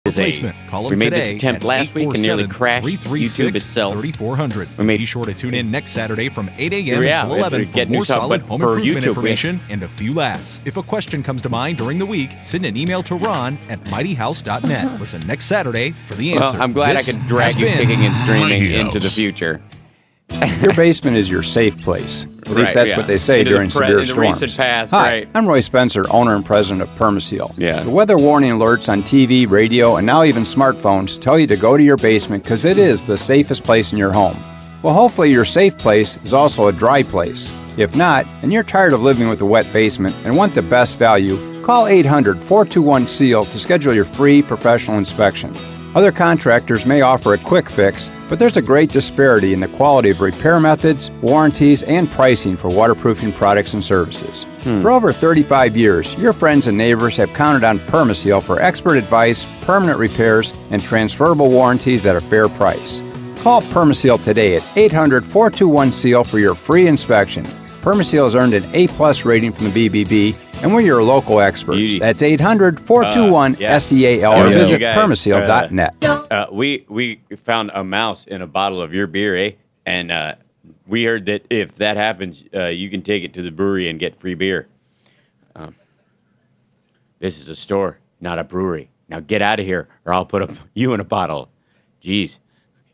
Replacement. Call them We made today this attempt at last week and nearly crashed YouTube itself. 847-336-3400. Be sure to tune in next Saturday from 8 a.m. Yeah, until we have to 11 for get new more stuff, solid but home for improvement YouTube, information and a few laughs. If a question comes to mind during the week, send an email to Ron at mightyhouse.net. Listen next Saturday for the answer. Well, I'm glad This I could drag has you been kicking and screaming Mighty into the House. future. Your basement is your safe place. At least that's what they say Into during severe in the storms. recent past, Hi, right? I'm Roy Spencer, owner and president of Permaseal. Yeah. The weather warning alerts on TV, radio, and now even smartphones tell you to go to your basement because it is the safest place in your home. Well, hopefully your safe place is also a dry place. If not, and you're tired of living with a wet basement and want the best value, call 800-421-SEAL to schedule your free professional inspection. Other contractors may offer a quick fix, but there's a great disparity in the quality of repair methods, warranties, and pricing for waterproofing products and services. For over 35 years, your friends and neighbors have counted on Permaseal for expert advice, permanent repairs, and transferable warranties at a fair price. Call Permaseal today at 800-421-SEAL for your free inspection. Permaseal has earned an A+ rating from the BBB, and we're your local experts. Beauty. That's 800-421-SEAL or visit permaseal.net. We found a mouse in a bottle of your beer, eh? And we heard that if that happens, you can take it to the brewery and get free beer. This is a store, not a brewery. Now get out of here, or I'll put you in a bottle. Jeez,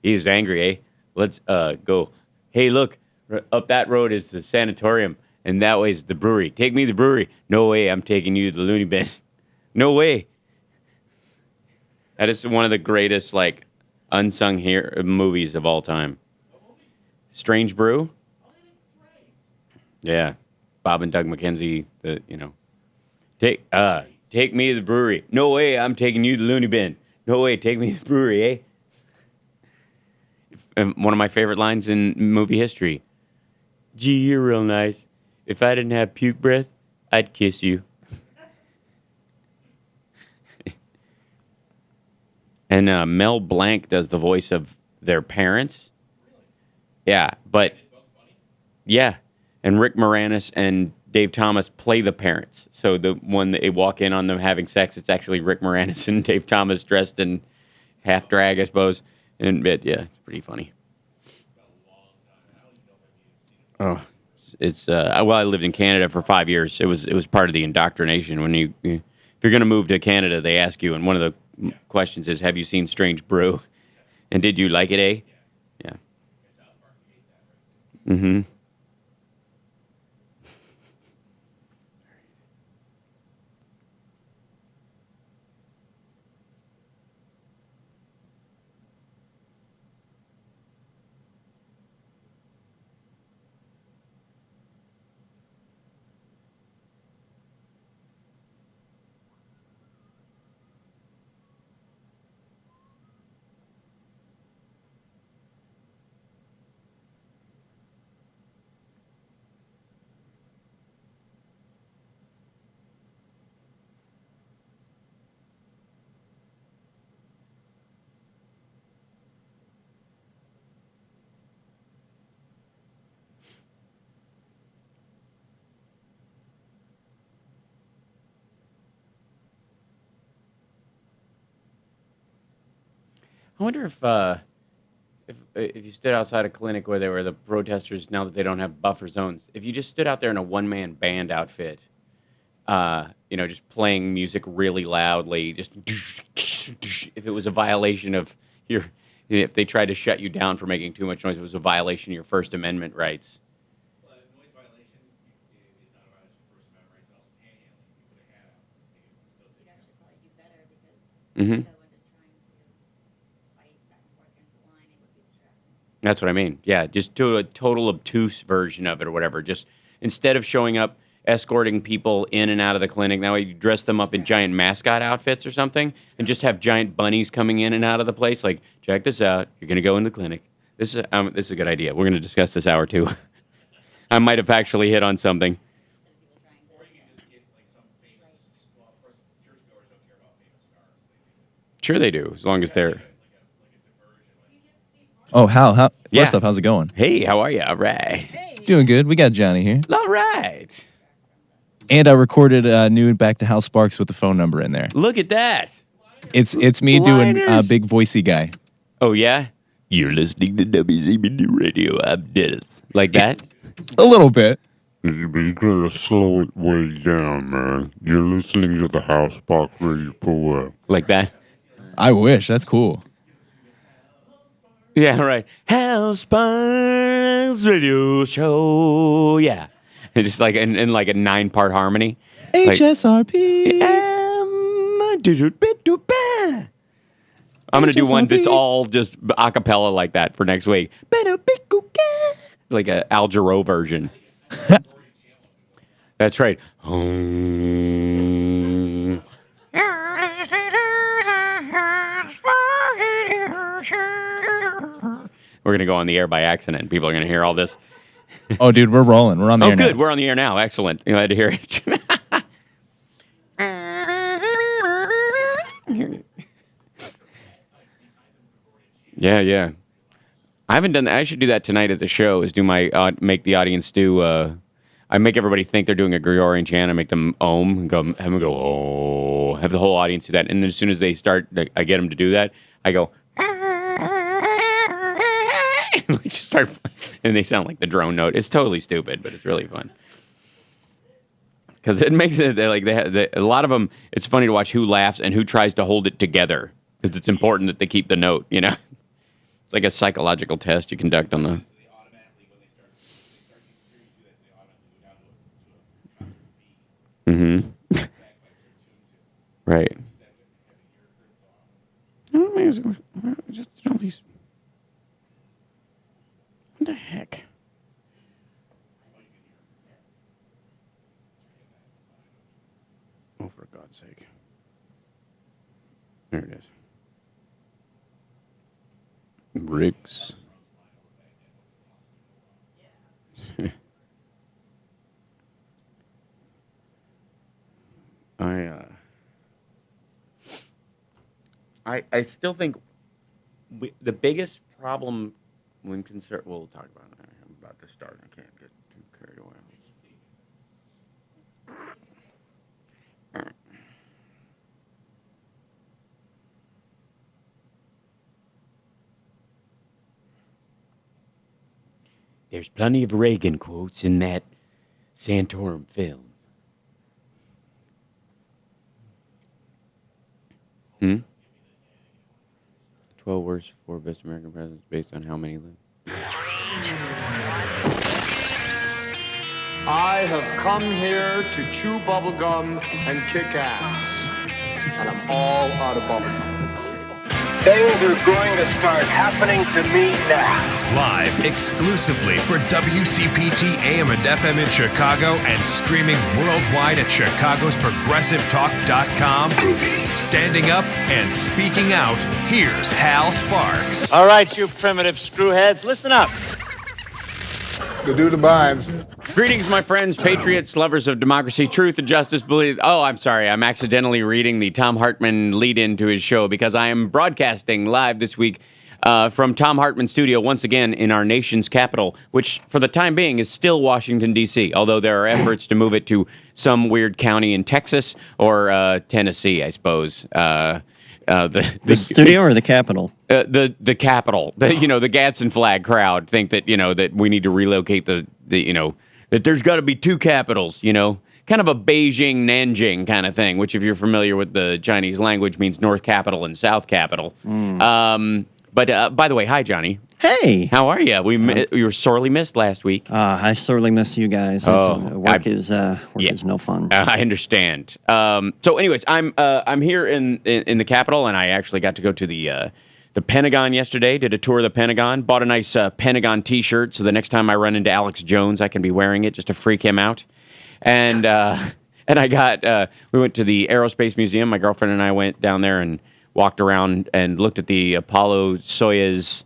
he's angry, eh? Let's go. Hey, look, up that road is the Santorum, and that way is the brewery. Take me to the brewery. No way, I'm taking you to the loony bin. No way. That is one of the greatest, like, unsung movies of all time. Strange Brew? Yeah. Bob and Doug McKenzie, Take me to the brewery. No way, I'm taking you to the loony bin. No way, take me to the brewery, eh? One of my favorite lines in movie history. Gee, you're real nice. If I didn't have puke breath, I'd kiss you. And Mel Blanc does the voice of their parents. Yeah, but yeah, and Rick Moranis and Dave Thomas play the parents. So the one that they walk in on them having sex, it's actually Rick Moranis and Dave Thomas dressed in half drag, I suppose. And yeah, it's pretty funny. Oh, it's well, I lived in Canada for 5 years. It was part of the indoctrination. When if you're going to move to Canada, they ask you, and one of the questions is, have you seen Strange Brew? And did you like it, eh? Yeah. Mm-hmm. I wonder if you stood outside a clinic where there were the protesters, now that they don't have buffer zones, if you just stood out there in a one-man band outfit, just playing music really loudly, just if it was a violation of if they tried to shut you down for making too much noise, it was a violation of your First Amendment rights. Well, a noise violation is not a violation of First Amendment rights. Also, panhandling. If you put a hat out, they can still take you. You'd actually probably do better because Mm-hmm. That's what I mean. Yeah, just do a total obtuse version of it or whatever. Just instead of showing up escorting people in and out of the clinic, that way you dress them up in giant mascot outfits or something and just have giant bunnies coming in and out of the place. Like, check this out. You're going to go in the clinic. This is a good idea. We're going to discuss this hour, too. I might have actually hit on something. Or you can just get like some famous, well, of course, churchgoers don't care about famous stars. Sure they do, as long as they're... Oh, Hal, Yeah. What's up? How's it going? Hey, how are you? All right. Doing good. We got Johnny here. All right. And I recorded a new Back to House Sparks with the phone number in there. Look at that. It's me doing Liners. big voicey guy. Oh, yeah? You're listening to WCPT Radio. I'm Dennis. Like that? A little bit. You gotta slow it way down, man. You're listening to the House Box Radio Pro. Like that? I wish. That's cool. Yeah, right. House Sparks Radio Show. Yeah. And just like in like a 9-part harmony. Like, HSRP. I'm going to do one that's all just a cappella like that for next week. Like a Al Jarreau version. That's right. We're going to go on the air by accident. People are going to hear all this. Oh, dude, we're rolling. We're on the air good. now. We're on the air now. Excellent. You had to hear it. Yeah. I haven't done that. I should do that tonight at the show. Is do my make the audience do. I make everybody think they're doing a Gregorian chant. I make them ohm and go, have them go oh. Have the whole audience do that, and then as soon as they start, I get them to do that. I go. And we just start, and they sound like the drone note. It's totally stupid, but it's really fun because it makes it like a lot of them. It's funny to watch who laughs and who tries to hold it together because it's important that they keep the note. You know, it's like a psychological test you conduct on the. Mm-hmm. Right. Just all these. What the heck? Oh, for God's sake. There it is. Bricks. I still think the biggest problem when we'll talk about it. I'm about to start. I can't get too carried away. There's plenty of Reagan quotes in that Santorum film. 12 worst 4 best American presidents based on how many live. I have come here to chew bubblegum and kick ass. And I'm all out of bubblegum. Things are going to start happening to me now. Live exclusively for WCPT AM and FM in Chicago and streaming worldwide at chicagosprogressivetalk.com. Standing up and speaking out, here's Hal Sparks. All right, you primitive screwheads, listen up. To do the vibes. Greetings, my friends, patriots, lovers of democracy, truth, and justice. Oh, I'm sorry. I'm accidentally reading the Tom Hartman lead-in to his show because I am broadcasting live this week from Tom Hartman's studio once again in our nation's capital, which for the time being is still Washington, D.C., although there are efforts to move it to some weird county in Texas or Tennessee, I suppose. The studio or the Capitol? The Capitol. The Gadsden flag crowd think that, that we need to relocate that there's got to be 2 capitals, kind of a Beijing, Nanjing kind of thing, which if you're familiar with the Chinese language means North Capital and South Capital. But by the way, hi, Johnny. Hey. How are you? We were sorely missed last week. I sorely miss you guys. Work is no fun. I understand. So, anyways, I'm here in the Capitol, and I actually got to go to the Pentagon yesterday. Did a tour of the Pentagon. Bought a nice Pentagon T-shirt, so the next time I run into Alex Jones, I can be wearing it just to freak him out. And I got we went to the Aerospace Museum. My girlfriend and I went down there and walked around and looked at the Apollo-Soyuz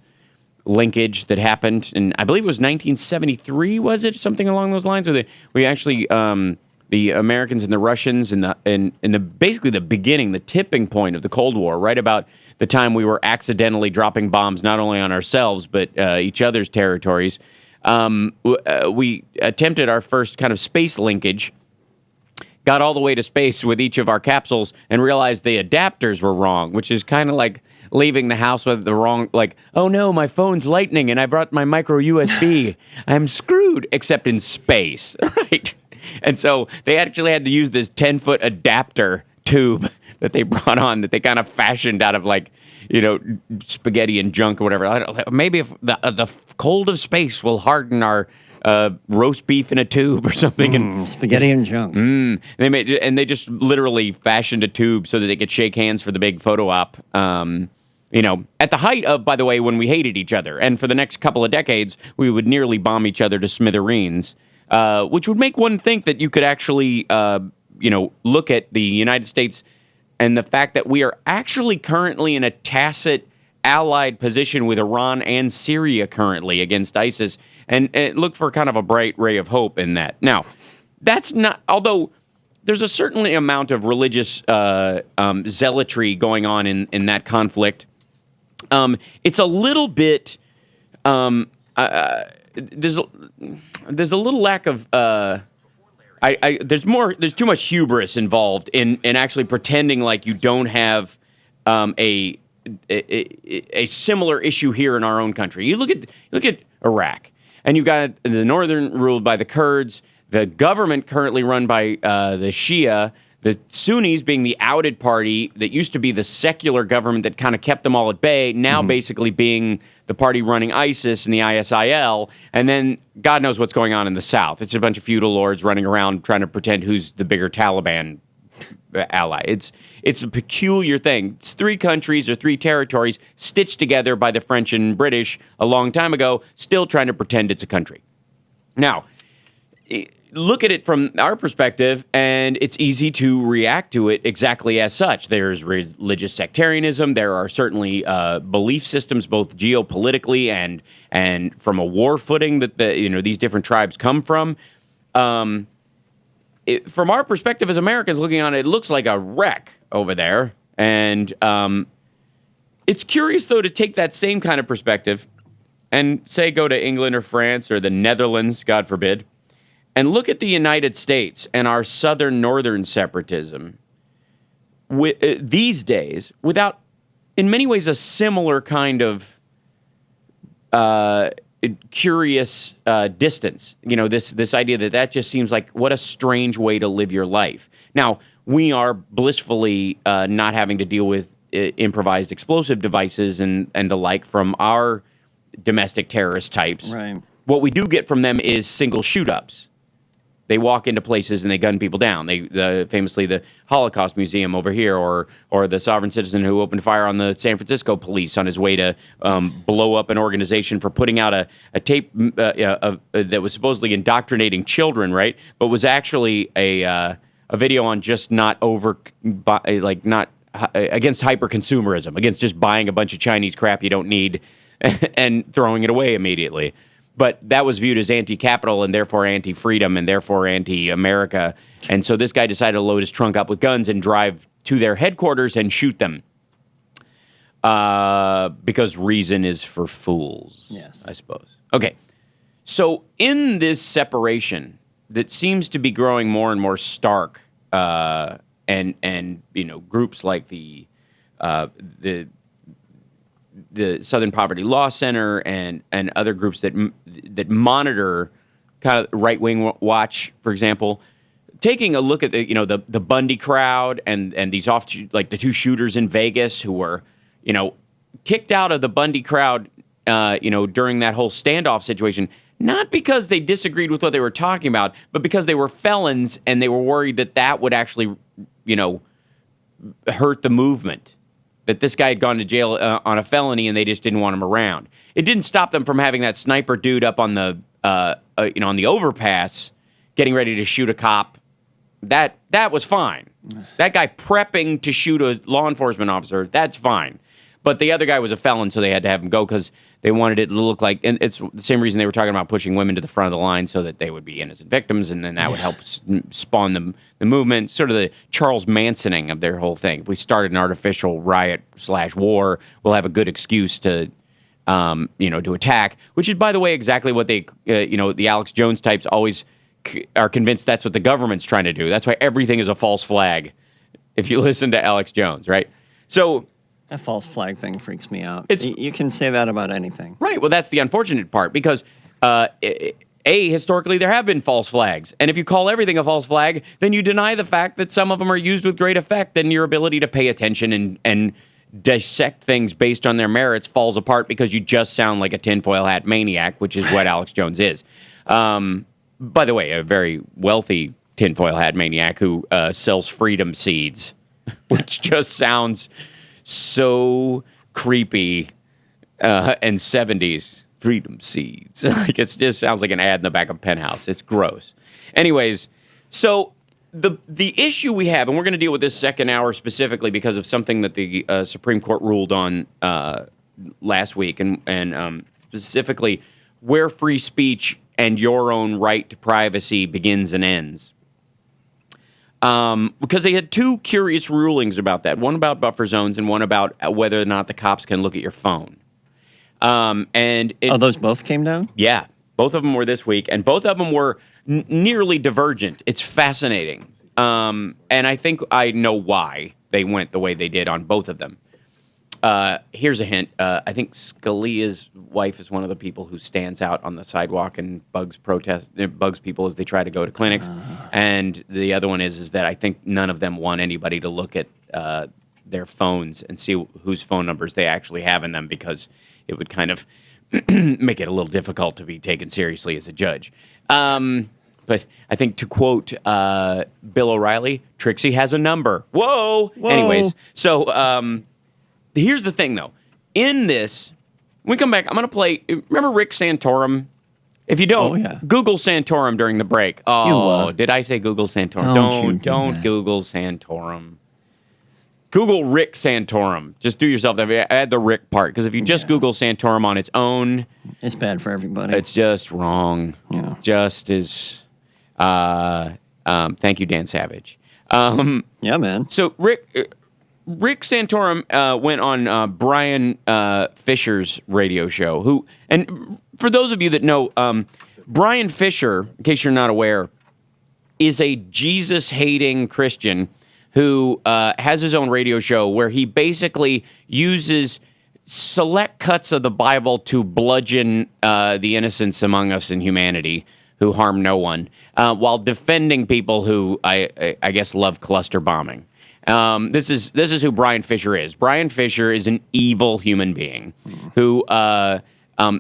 linkage that happened, and I believe it was 1973, was it? Something along those lines? Or we actually, the Americans and the Russians in the basically the beginning, the tipping point of the Cold War, right about the time we were accidentally dropping bombs not only on ourselves but each other's territories. We attempted our first kind of space linkage, got all the way to space with each of our capsules and realized the adapters were wrong, which is kind of like leaving the house with the wrong, like, oh no, my phone's lightning and I brought my micro USB. I'm screwed, except in space, right? And so they actually had to use this 10-foot adapter tube that they brought on, that they kind of fashioned out of, like, you know, spaghetti and junk or whatever. Maybe if the cold of space will harden our roast beef in a tube or something. Spaghetti and junk. They just literally fashioned a tube so that they could shake hands for the big photo op. You know, at the height of, by the way, when we hated each other. And for the next couple of decades, we would nearly bomb each other to smithereens, which would make one think that you could actually, you know, look at the United States and the fact that we are actually currently in a tacit allied position with Iran and Syria currently against ISIS, and look for kind of a bright ray of hope in that. Now, that's not, although there's a certain amount of religious zealotry going on in that conflict. It's a little bit, there's a little lack of, there's too much hubris involved in actually pretending like you don't have a similar issue here in our own country. You look at Iraq, and you've got the northern ruled by the Kurds, the government currently run by the Shia, the Sunnis being the outed party that used to be the secular government that kind of kept them all at bay, now basically being the party running ISIS and the ISIL, and then God knows what's going on in the south. It's a bunch of feudal lords running around trying to pretend who's the bigger Taliban ally. It's a peculiar thing. It's 3 countries or 3 territories stitched together by the French and British a long time ago, still trying to pretend it's a country. Now, look at it from our perspective, and it's easy to react to it exactly as such. There's religious sectarianism. There are certainly belief systems, both geopolitically and from a war footing that these different tribes come from. From our perspective as Americans looking on it, it looks like a wreck over there. And it's curious, though, to take that same kind of perspective and, say, go to England or France or the Netherlands, God forbid, and look at the United States and our southern-northern separatism these days without, in many ways, a similar kind of curious distance. You know, this idea that just seems like what a strange way to live your life. Now, we are blissfully not having to deal with improvised explosive devices and the like from our domestic terrorist types. Right. What we do get from them is single shoot-ups. They walk into places and they gun people down. Famously, the Holocaust Museum over here, or the sovereign citizen who opened fire on the San Francisco police on his way to blow up an organization for putting out a tape that was supposedly indoctrinating children, right? But was actually a video on just not against hyper-consumerism, against just buying a bunch of Chinese crap you don't need and throwing it away immediately. But that was viewed as anti-capital and therefore anti-freedom and therefore anti-America. And so this guy decided to load his trunk up with guns and drive to their headquarters and shoot them. Because reason is for fools, yes, I suppose. Okay, so in this separation that seems to be growing more and more stark, and groups like the Southern Poverty Law Center and other groups that monitor kind of right-wing watch, for example, taking a look at the Bundy crowd and these like the 2 shooters in Vegas who were kicked out of the Bundy crowd during that whole standoff situation, not because they disagreed with what they were talking about, but because they were felons and they were worried that would actually hurt the movement. That this guy had gone to jail on a felony and they just didn't want him around. It didn't stop them from having that sniper dude up on the on the overpass getting ready to shoot a cop. That was fine. That guy prepping to shoot a law enforcement officer, that's fine. But the other guy was a felon, so they had to have him go because they wanted it to look like, and it's the same reason they were talking about pushing women to the front of the line so that they would be innocent victims, and then that would help spawn the movement, sort of the Charles Mansoning of their whole thing. If we started an artificial riot/war, we'll have a good excuse to, to attack, which is, by the way, exactly what they, the Alex Jones types always are convinced that's what the government's trying to do. That's why everything is a false flag. If you listen to Alex Jones, right? So that false flag thing freaks me out. It's, you can say that about anything. Right. Well, that's the unfortunate part because, historically, there have been false flags. And if you call everything a false flag, then you deny the fact that some of them are used with great effect, and your ability to pay attention and dissect things based on their merits falls apart because you just sound like a tinfoil hat maniac, which is what Alex Jones is. By the way, a very wealthy tinfoil hat maniac who sells freedom seeds, which just sounds so creepy and 70s. Freedom seeds. Like it just sounds like an ad in the back of Penthouse. It's gross. Anyways, so the issue we have, and we're going to deal with this second hour specifically because of something that the Supreme Court ruled on last week, and specifically where free speech and your own right to privacy begins and ends. Because they had two curious rulings about that. One about buffer zones and one about whether or not the cops can look at your phone. Those both came down? Yeah, both of them were this week, and both of them were nearly divergent. It's fascinating. And I think I know why they went the way they did on both of them. Here's a hint. I think Scalia's wife is one of the people who stands out on the sidewalk and bugs people as they try to go to clinics. And the other one is that I think none of them want anybody to look at their phones and see whose phone numbers they actually have in them because it would kind of make it a little difficult to be taken seriously as a judge. But I think to quote Bill O'Reilly, Trixie has a number. Whoa! Anyways, so here's the thing, though. In this, when we come back, I'm going to play, remember Rick Santorum? If you don't, Google Santorum during the break. Oh, did I say Google Santorum? Don't Google Santorum. Google Rick Santorum. Just do yourself that. Add the Rick part, because if you just Google Santorum on its own, it's bad for everybody. It's just wrong. Yeah. Just as. Thank you, Dan Savage. Yeah, man. So Rick Santorum went on Brian Fisher's radio show. And for those of you that know, Brian Fisher, in case you're not aware, is a Jesus-hating Christian who has his own radio show where he basically uses select cuts of the Bible to bludgeon the innocents among us in humanity who harm no one, while defending people who I guess love cluster bombing. This is who Brian Fisher is. Brian Fisher is an evil human being who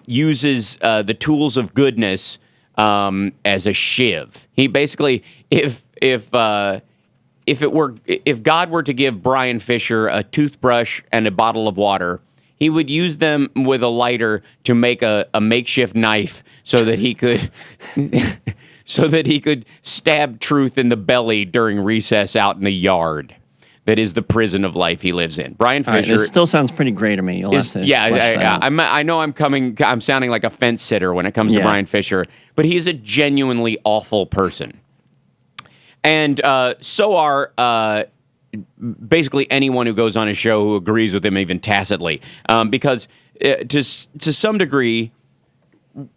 uses the tools of goodness as a shiv. He basically, if God were to give Brian Fisher a toothbrush and a bottle of water, he would use them with a lighter to make a makeshift knife so that he could stab truth in the belly during recess out in the yard. That is the prison of life he lives in. Brian Fisher. It still sounds pretty gray to me. You'll have to. Yeah, I know I'm sounding like a fence sitter when it comes to Brian Fisher, but he is a genuinely awful person. And so are basically anyone who goes on his show who agrees with him even tacitly. Because to some degree,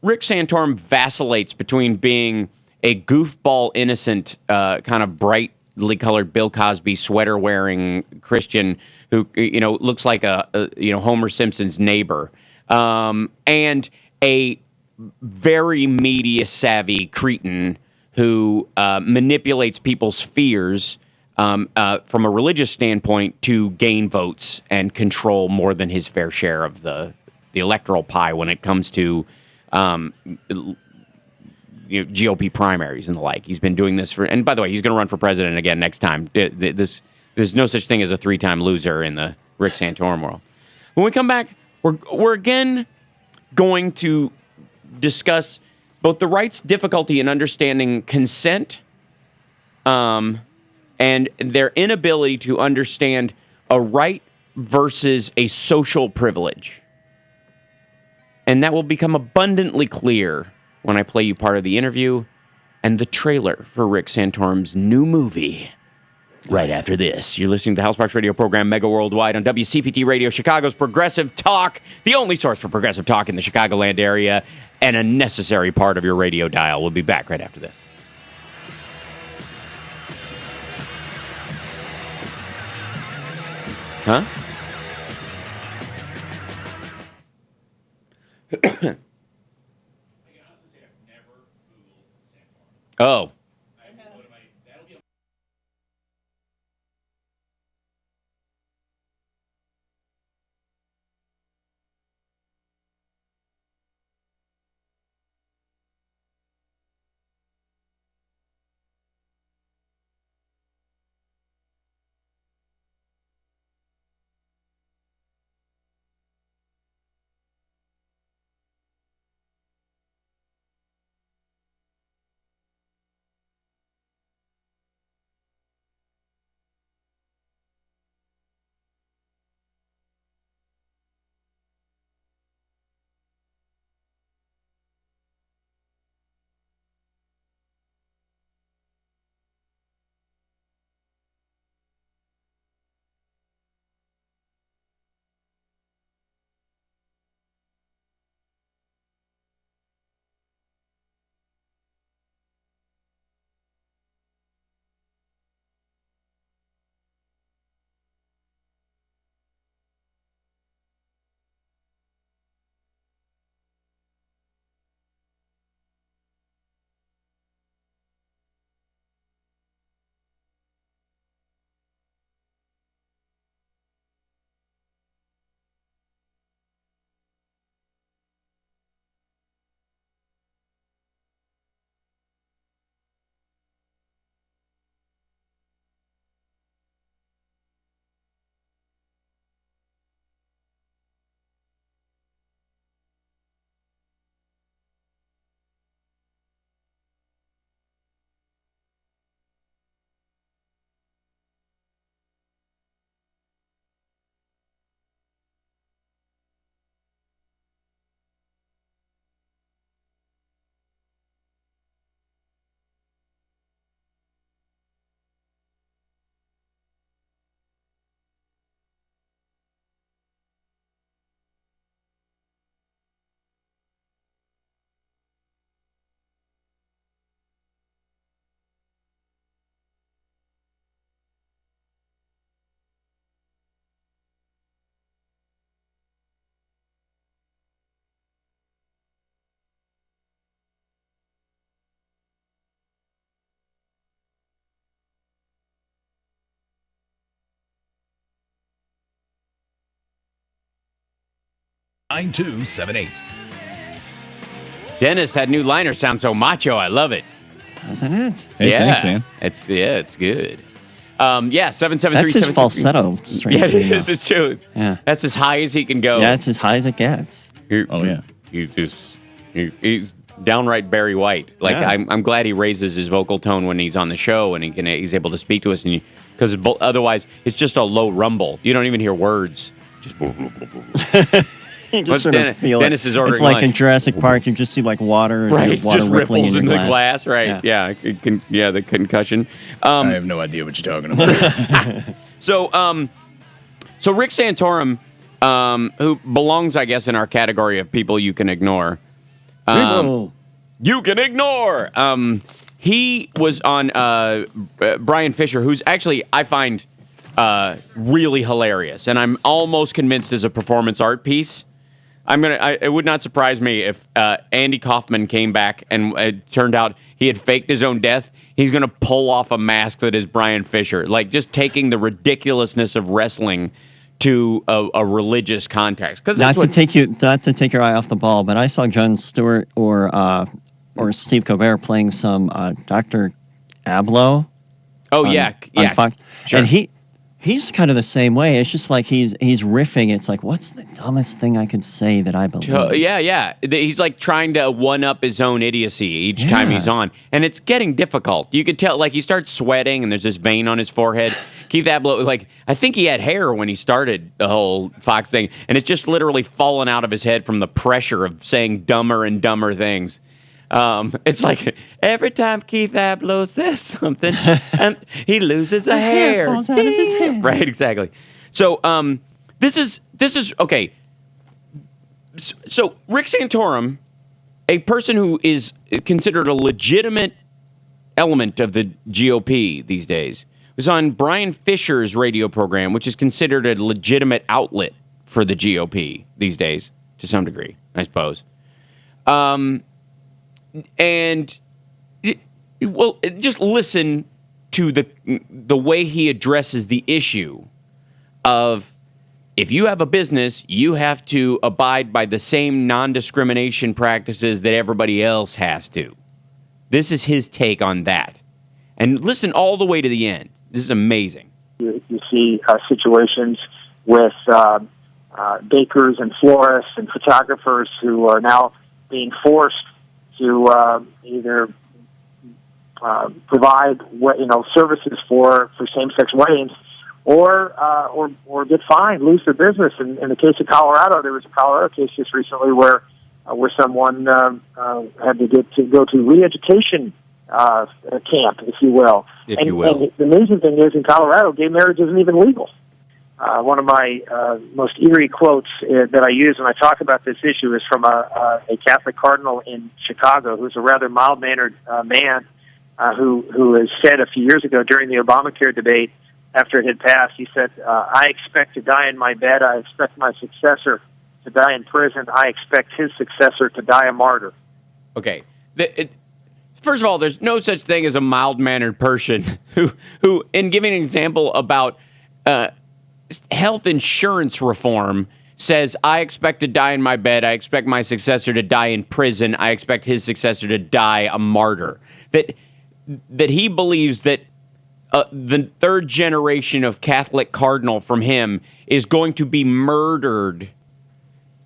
Rick Santorum vacillates between being a goofball, innocent, kind of brightly colored Bill Cosby sweater-wearing Christian who looks like a Homer Simpson's neighbor, and a very media-savvy cretin who manipulates people's fears from a religious standpoint to gain votes and control more than his fair share of the electoral pie when it comes to GOP primaries and the like. He's been doing this and by the way, he's going to run for president again next time. There's no such thing as a 3-time loser in the Rick Santorum world. When we come back, we're again going to discuss both the right's difficulty in understanding consent and their inability to understand a right versus a social privilege. And that will become abundantly clear when I play you part of the interview and the trailer for Rick Santorum's new movie right after this. You're listening to the Housebox Radio program Mega Worldwide on WCPT Radio, Chicago's Progressive Talk, the only source for progressive talk in the Chicagoland area, and a necessary part of your radio dial. We'll be back right after this. Huh? Oh. Dennis, that new liner sounds so macho. I love it. Doesn't it? Hey, thanks, man. It's good. 773. That's his falsetto. Yeah, it is. It's true. Yeah. That's as high as he can go. Yeah, it's as high as it gets. Oh, yeah. He's downright Barry White. Like, Yeah. I'm glad he raises his vocal tone when he's on the show and he's able to speak to us. And because otherwise, it's just a low rumble. You don't even hear words. Just You just sort of feel Dennis it. is ordering It's like in lunch. Jurassic Park, you just see like water, Right, water just rippling ripples in your the glass. Right, yeah. The concussion. I have no idea what you're talking about. So Rick Santorum, who belongs, I guess, in our category of people you can ignore. You can ignore. He was on Brian Fisher, who's actually, I find, really hilarious, and I'm almost convinced is a performance art piece. It would not surprise me if Andy Kaufman came back and it turned out he had faked his own death. He's going to pull off a mask that is Brian Fisher, like just taking the ridiculousness of wrestling to a religious context. Because not to take your eye off the ball, but I saw Jon Stewart or Steve Colbert playing some Dr. Abloh. Oh on Fox. Sure. And he's kind of the same way. It's just like he's riffing. It's like, what's the dumbest thing I could say that I believe? Yeah. He's like trying to one-up his own idiocy each time he's on. And it's getting difficult. You could tell, like, he starts sweating and there's this vein on his forehead. Keith Abloh, like, I think he had hair when he started the whole Fox thing. And it's just literally fallen out of his head from the pressure of saying dumber and dumber things. It's like every time Keith Abloh says something, and he loses a hair. Falls out of his head. Right, exactly. So, this is okay. So Rick Santorum, a person who is considered a legitimate element of the GOP these days, was on Brian Fisher's radio program, which is considered a legitimate outlet for the GOP these days, to some degree, I suppose. Just listen to the way he addresses the issue of, if you have a business, you have to abide by the same non-discrimination practices that everybody else has to. This is his take on that. And listen all the way to the end. This is amazing. You see situations with bakers and florists and photographers who are now being forced to either provide services for same-sex weddings, or get fined, lose their business. In the case of Colorado, there was a Colorado case just recently where someone had to go to re-education camp, if you will. And the amazing thing is, in Colorado, gay marriage isn't even legal. One of my most eerie quotes that I use when I talk about this issue is from a Catholic cardinal in Chicago, who's a rather mild-mannered man who has said a few years ago during the Obamacare debate, after it had passed, he said, I expect to die in my bed. I expect my successor to die in prison. I expect his successor to die a martyr. Okay. First of all, there's no such thing as a mild-mannered person who in giving an example about health insurance reform, says, I expect to die in my bed. I expect my successor to die in prison. I expect his successor to die a martyr. That he believes that the third generation of Catholic cardinal from him is going to be murdered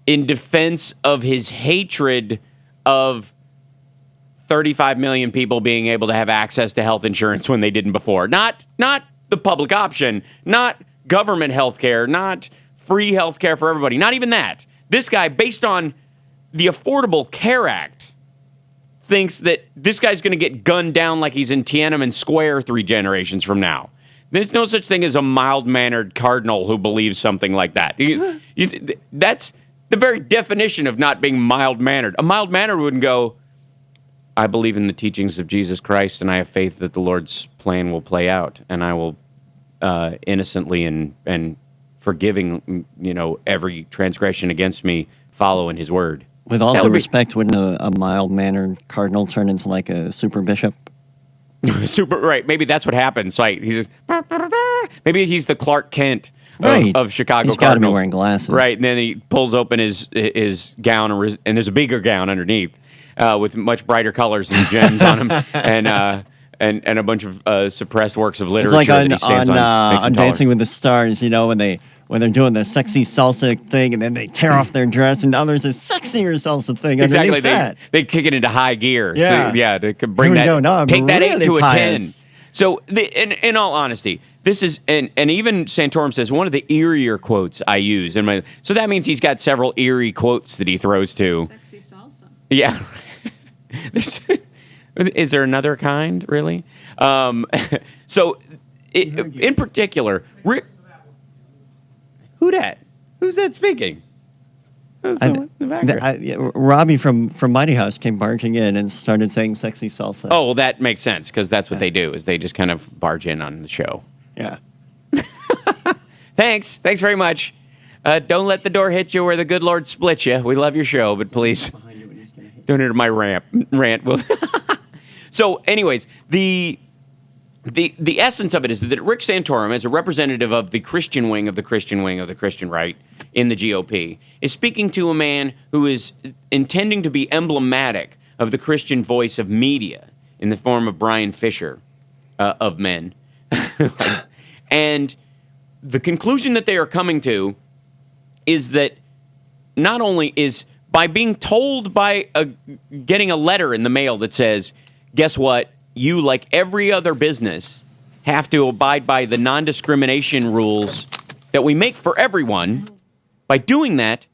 in defense of his hatred of 35 million people being able to have access to health insurance when they didn't before. Not the public option, not government health care, not free health care for everybody, not even that. This guy, based on the Affordable Care Act, thinks that this guy's going to get gunned down like he's in Tiananmen Square 3 generations from now. There's no such thing as a mild-mannered cardinal who believes something like that. That's the very definition of not being mild-mannered. A mild-mannered wouldn't go, I believe in the teachings of Jesus Christ, and I have faith that the Lord's plan will play out, and I will innocently and forgiving, every transgression against me, follow in his word. With all due respect, wouldn't a mild-mannered cardinal turn into like a super bishop? Right. Maybe that's what happens. Like maybe he's the Clark Kent of Chicago He's Cardinals. Got to be wearing glasses. Right, and then he pulls open his gown, and there's a bigger gown underneath with much brighter colors and gems on him, and a bunch of suppressed works of literature. It's like that he stands on Dancing with the Stars, when they're doing the sexy salsa thing, and then they tear off their dress, and now there's a sexier salsa thing exactly. That. They kick it into high gear. Yeah, so, they could bring that. No, take that really 8 to pious. a 10. So, in all honesty, this is, and even Santorum says, one of the eerier quotes I use in my. So that means he's got several eerie quotes that he throws to. Sexy salsa. Yeah. Is there another kind, really? So, in particular, Rick. Who that? Who's that speaking? Robbie from Mighty House came barging in and started saying sexy salsa. Oh, well, that makes sense, because that's what they do, is they just kind of barge in on the show. Yeah. Thanks very much. Don't let the door hit you where the good Lord split you. We love your show, but please don't enter my rant. So, anyways, the essence of it is that Rick Santorum, as a representative of the Christian wing of the Christian wing of the Christian right in the GOP, is speaking to a man who is intending to be emblematic of the Christian voice of media in the form of Brian Fisher of Men. And the conclusion that they are coming to is that not only is by being told by getting a letter in the mail that says, guess what? You, like every other business, have to abide by the non-discrimination rules that we make for everyone. By doing that,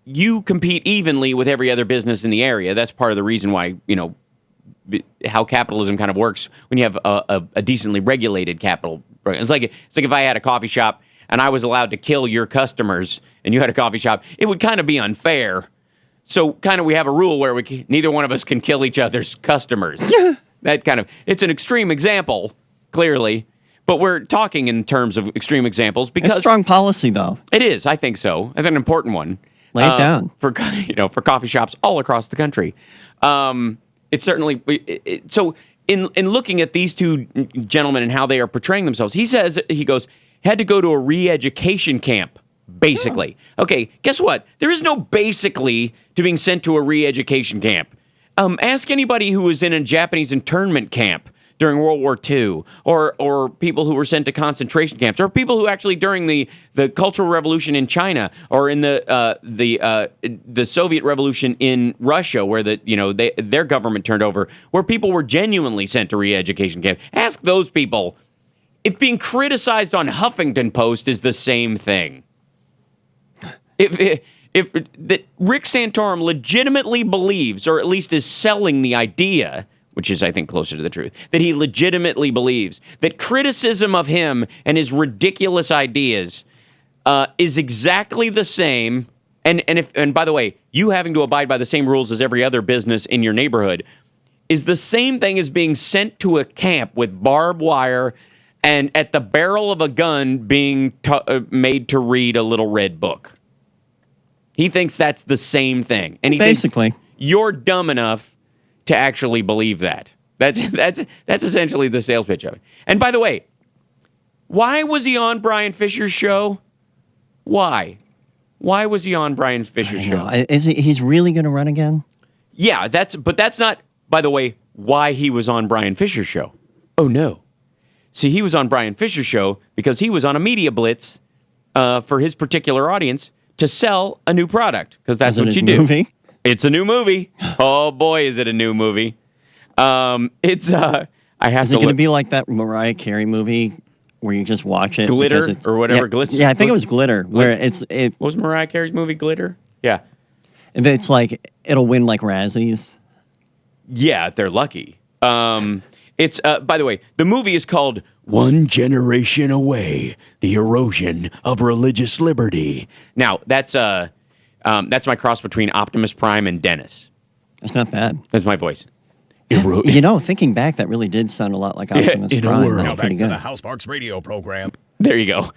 you compete evenly with every other business in the area. That's part of the reason why, how capitalism kind of works when you have a decently regulated capital. It's like if I had a coffee shop and I was allowed to kill your customers and you had a coffee shop, it would kind of be unfair. So kind of we have a rule where neither one of us can kill each other's customers. That kind of, it's an extreme example, clearly, but we're talking in terms of extreme examples because It's strong policy, though. it is. I think so. I think an important one. Lay it down for for coffee shops all across the country. It's certainly so. In looking at these two gentlemen and how they are portraying themselves, he goes had to go to a re-education camp. Basically, okay. Guess what? There is no basically to being sent to a re-education camp. Ask anybody who was in a Japanese internment camp during World War II, or people who were sent to concentration camps, or people who actually during the Cultural Revolution in China, or in the Soviet Revolution in Russia, where their government turned over, where people were genuinely sent to re-education camps. Ask those people if being criticized on Huffington Post is the same thing. If that Rick Santorum legitimately believes, or at least is selling the idea, which is, I think, closer to the truth, that he legitimately believes that criticism of him and his ridiculous ideas is exactly the same. And by the way, you having to abide by the same rules as every other business in your neighborhood is the same thing as being sent to a camp with barbed wire and at the barrel of a gun being made to read a little red book. He thinks that's the same thing. And he basically thinks you're dumb enough to actually believe that. That's essentially the sales pitch of it. And by the way, why was he on Brian Fisher's show? Why? Why was he on Brian Fisher's show? He's really going to run again? Yeah, that's not, by the way, why he was on Brian Fisher's show. Oh, no. See, he was on Brian Fisher's show because he was on a media blitz for his particular audience to sell a new product, because that's what you do. Movie? It's a new movie. Oh boy, is it a new movie! I have is to. Is it going to be like that Mariah Carey movie where you just watch it? Glitter or whatever? Glitz. Yeah, I think it was Glitter. Where what was Mariah Carey's movie? Glitter. Yeah. And it's like it'll win like Razzies. Yeah, if they're lucky. It's by the way, the movie is called One Generation Away: The Erosion of Religious Liberty. Now, that's my cross between Optimus Prime and Dennis. That's not bad. That's my voice. Thinking back, that really did sound a lot like Optimus Prime. Now back to the House Parks radio program. There you go.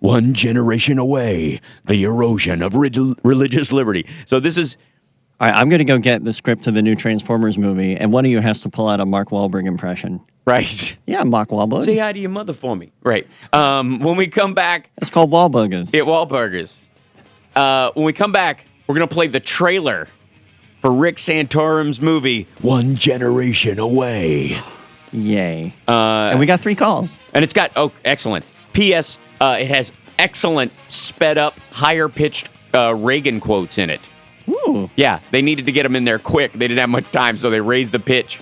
One generation away: the erosion of religious liberty. So this is. All right, I'm going to go get the script to the new Transformers movie, and one of you has to pull out a Mark Wahlberg impression. Right. Yeah, Mark Wahlberg. Say hi to your mother for me. Right. When we come back. It's called Wahlburgers. Yeah, Wahlburgers. When we come back, we're going to play the trailer for Rick Santorum's movie, One Generation Away. Yay. And we got 3 calls. And it's got, excellent. P.S. It has excellent, sped up, higher pitched Reagan quotes in it. Ooh. Yeah, they needed to get them in there quick. They didn't have much time, so they raised the pitch.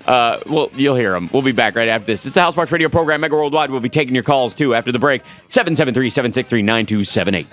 Well, you'll hear them. We'll be back right after this. It's the House Parks Radio program, Mega Worldwide. We'll be taking your calls, too, after the break. 773-763-9278.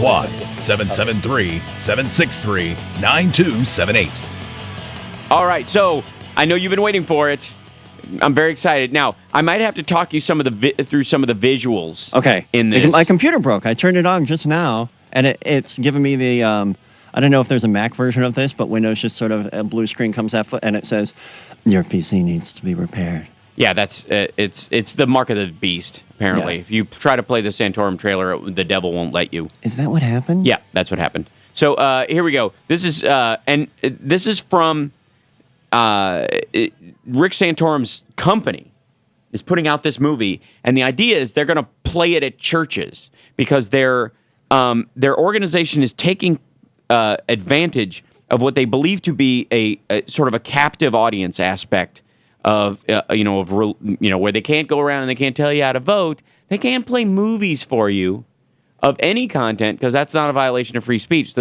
Quad 773-763-9278. All right, so I know you've been waiting for it. I'm very excited. Now, I might have to talk you through some of the visuals. Okay. In this, my computer broke. I turned it on just now, and it's giving me the. I don't know if there's a Mac version of this, but Windows just sort of a blue screen comes up and it says, "Your PC needs to be repaired." Yeah, that's it's the mark of the beast. Apparently, Yeah. If you try to play the Santorum trailer, the devil won't let you. Is that what happened? Yeah, that's what happened. So here we go. This is this is from Rick Santorum's company is putting out this movie, and the idea is they're going to play it at churches because their organization is taking advantage of what they believe to be a sort of a captive audience aspect of where they can't go around and they can't tell you how to vote. They can't play movies for you of any content because that's not a violation of free speech.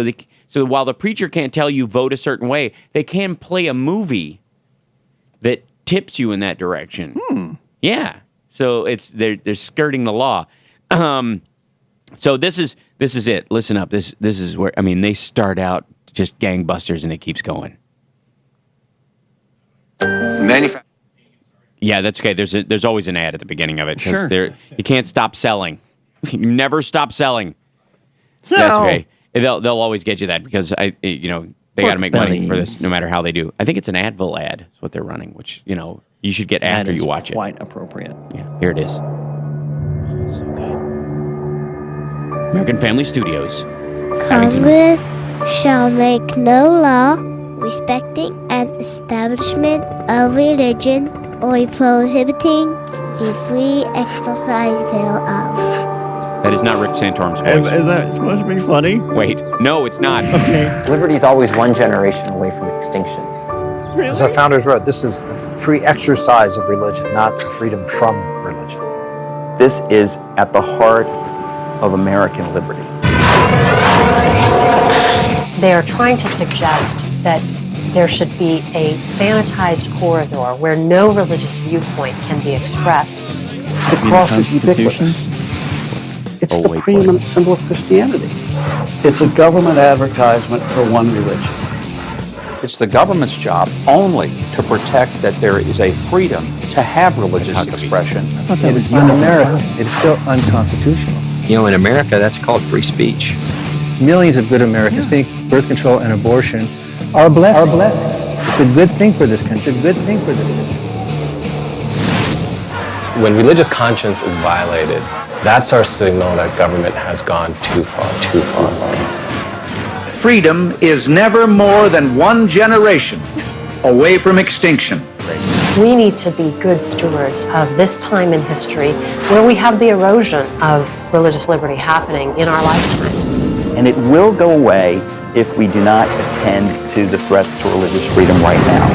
So while the preacher can't tell you vote a certain way, they can play a movie that tips you in that direction. Yeah. So they're skirting the law. So this is it. Listen up. This is where they start out just gangbusters and it keeps going. Yeah, that's okay. There's always an ad at the beginning of it. Sure. You can't stop selling. You never stop selling. So, That's okay. They'll always get you that because they got to make money for this no matter how they do. I think it's an Advil ad is what they're running, which you should get after you watch it. Quite appropriate. Yeah, here it is. So good. American Family Studios. Congress shall make no law respecting an establishment of religion or prohibiting the free exercise thereof. That is not Rick Santorum's voice. Is that supposed to be funny? Wait, no, it's not. Okay. Liberty is always one generation away from extinction. Really? As our founders wrote, this is the free exercise of religion, not the freedom from religion. This is at the heart of American liberty. They are trying to suggest that there should be a sanitized corridor where no religious viewpoint can be expressed. The cross is ubiquitous. It's the preeminent symbol of Christianity. It's a government advertisement for one religion. It's the government's job only to protect that there is a freedom to have religious expression. It is un-American. It is still unconstitutional. In America, that's called free speech. Millions of good Americans think birth control and abortion are a blessing. It's a good thing for this country. When religious conscience is violated, that's our signal that government has gone too far. Freedom is never more than one generation away from extinction. We need to be good stewards of this time in history where we have the erosion of religious liberty happening in our lifetimes. And it will go away if we do not attend to the threats to religious freedom right now.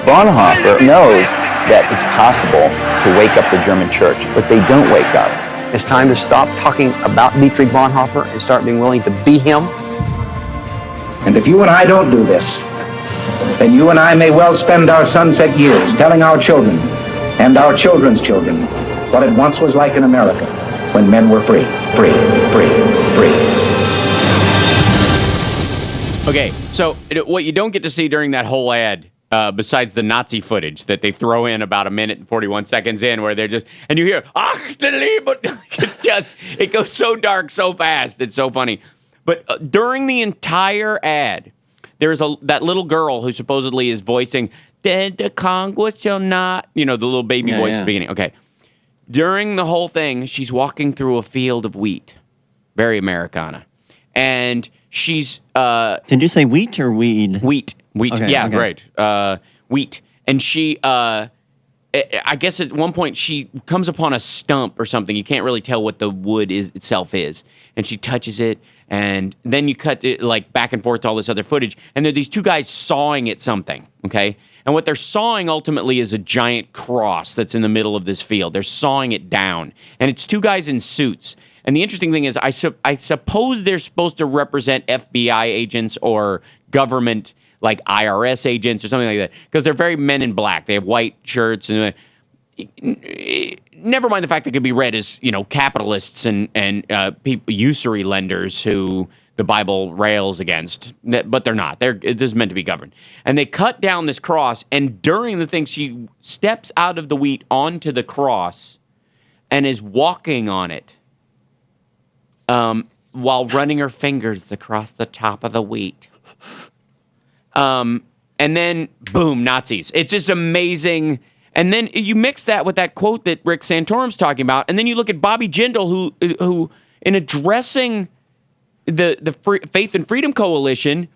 Bonhoeffer knows that it's possible to wake up the German church, but they don't wake up. It's time to stop talking about Dietrich Bonhoeffer and start being willing to be him. And if you and I don't do this, then you and I may well spend our sunset years telling our children and our children's children what it once was like in America when men were free. Okay, so what you don't get to see during that whole ad, besides the Nazi footage that they throw in about 1 minute and 41 seconds in, where they're just, and you hear, ach, it goes so dark so fast. It's so funny. But during the entire ad, there's that little girl who supposedly is voicing, the Congress shall not, the little baby voice at the beginning. Okay. During the whole thing, she's walking through a field of wheat. Very Americana. And she's... Did you say wheat or weed? Wheat. Okay, yeah, okay. right. Wheat. And she... I guess at one point she comes upon a stump or something. You can't really tell what the wood itself is. And she touches it, and then you cut it back and forth to all this other footage. And there are these two guys sawing at something, okay? And what they're sawing ultimately is a giant cross that's in the middle of this field. They're sawing it down. And it's two guys in suits. And the interesting thing is I suppose they're supposed to represent FBI agents or government, like IRS agents or something like that, because they're very men in black. They have white shirts. And never mind the fact they could be read as, capitalists and people, usury lenders who the Bible rails against, but they're not. This is meant to be governed. And they cut down this cross, and during the thing, she steps out of the wheat onto the cross and is walking on it while running her fingers across the top of the wheat. And then, boom, Nazis. It's just amazing. And then you mix that with that quote that Rick Santorum's talking about, and then you look at Bobby Jindal, who in addressing the Faith and Freedom Coalition,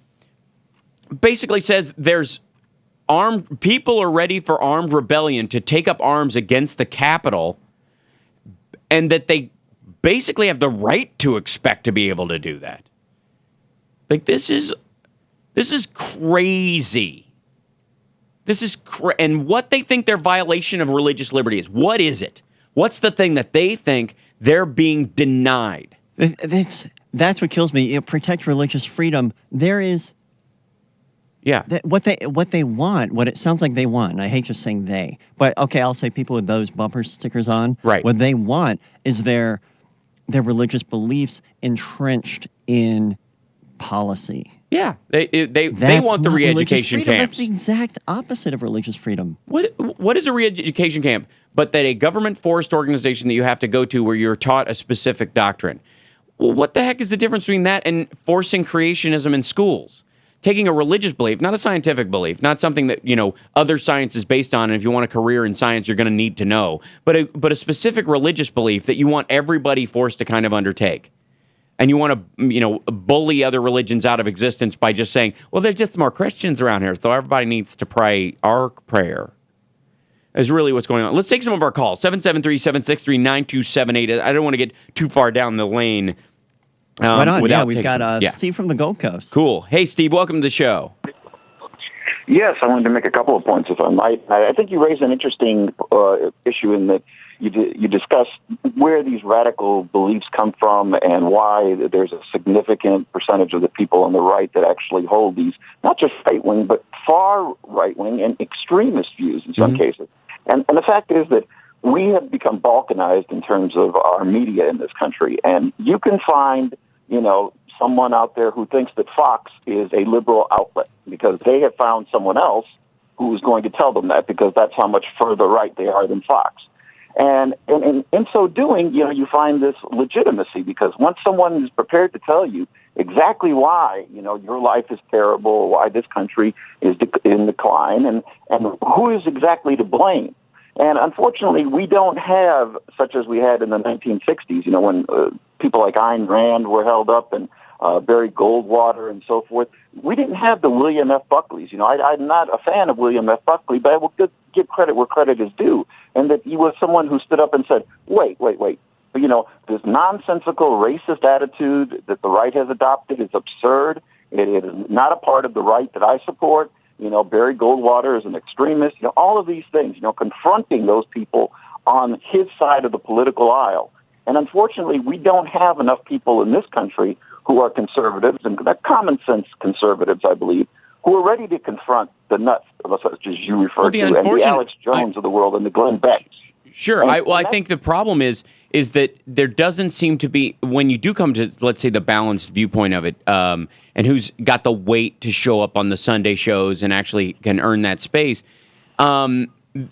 basically says people are ready for armed rebellion to take up arms against the Capitol, and that they basically have the right to expect to be able to do that. Like, this is crazy. And what they think their violation of religious liberty is. What is it? What's the thing that they think they're being denied? That's what kills me. Protect religious freedom. There is, what they want, what it sounds like they want. And I hate just saying they, but okay, I'll say people with those bumper stickers on. Right. What they want is their religious beliefs entrenched in policy. Yeah, they want the re-education camps. That's the exact opposite of religious freedom. What is a re-education camp but that a government-forced organization that you have to go to where you're taught a specific doctrine? Well, what the heck is the difference between that and forcing creationism in schools? Taking a religious belief, not a scientific belief, not something that, other science is based on, and if you want a career in science, you're going to need to know, but a specific religious belief that you want everybody forced to kind of undertake. And you want to, bully other religions out of existence by just saying, well, there's just more Christians around here, so everybody needs to pray our prayer. Is really what's going on. Let's take some of our calls. 773-763-9278. I don't want to get too far down the lane. Right on. Yeah, we've got Steve from the Gold Coast. Cool. Hey, Steve, welcome to the show. Yes, I wanted to make a couple of points, if I might. I think you raised an interesting issue in that you discussed where these radical beliefs come from and why there's a significant percentage of the people on the right that actually hold these, not just right-wing, but far right-wing and extremist views in some cases. And the fact is that we have become balkanized in terms of our media in this country. And you can find, someone out there who thinks that Fox is a liberal outlet because they have found someone else who is going to tell them that because that's how much further right they are than Fox. And in so doing, you find this legitimacy because once someone is prepared to tell you exactly why, your life is terrible, why this country is in decline, and who is exactly to blame. And unfortunately, we don't have, such as we had in the 1960s, when people like Ayn Rand were held up and Barry Goldwater and so forth. We didn't have the William F. Buckleys. I'm not a fan of William F. Buckley, but I will give credit where credit is due. And that he was someone who stood up and said, wait. This nonsensical racist attitude that the right has adopted is absurd. It is not a part of the right that I support. Barry Goldwater is an extremist. All of these things, confronting those people on his side of the political aisle. And unfortunately, we don't have enough people in this country who are conservatives, and common sense conservatives, I believe, who are ready to confront the nuts, such as you referred to, and the Alex Jones of the world and the Glenn Becks. Sure. I think the problem is that there doesn't seem to be, when you do come to, let's say, the balanced viewpoint of it, and who's got the weight to show up on the Sunday shows and actually can earn that space,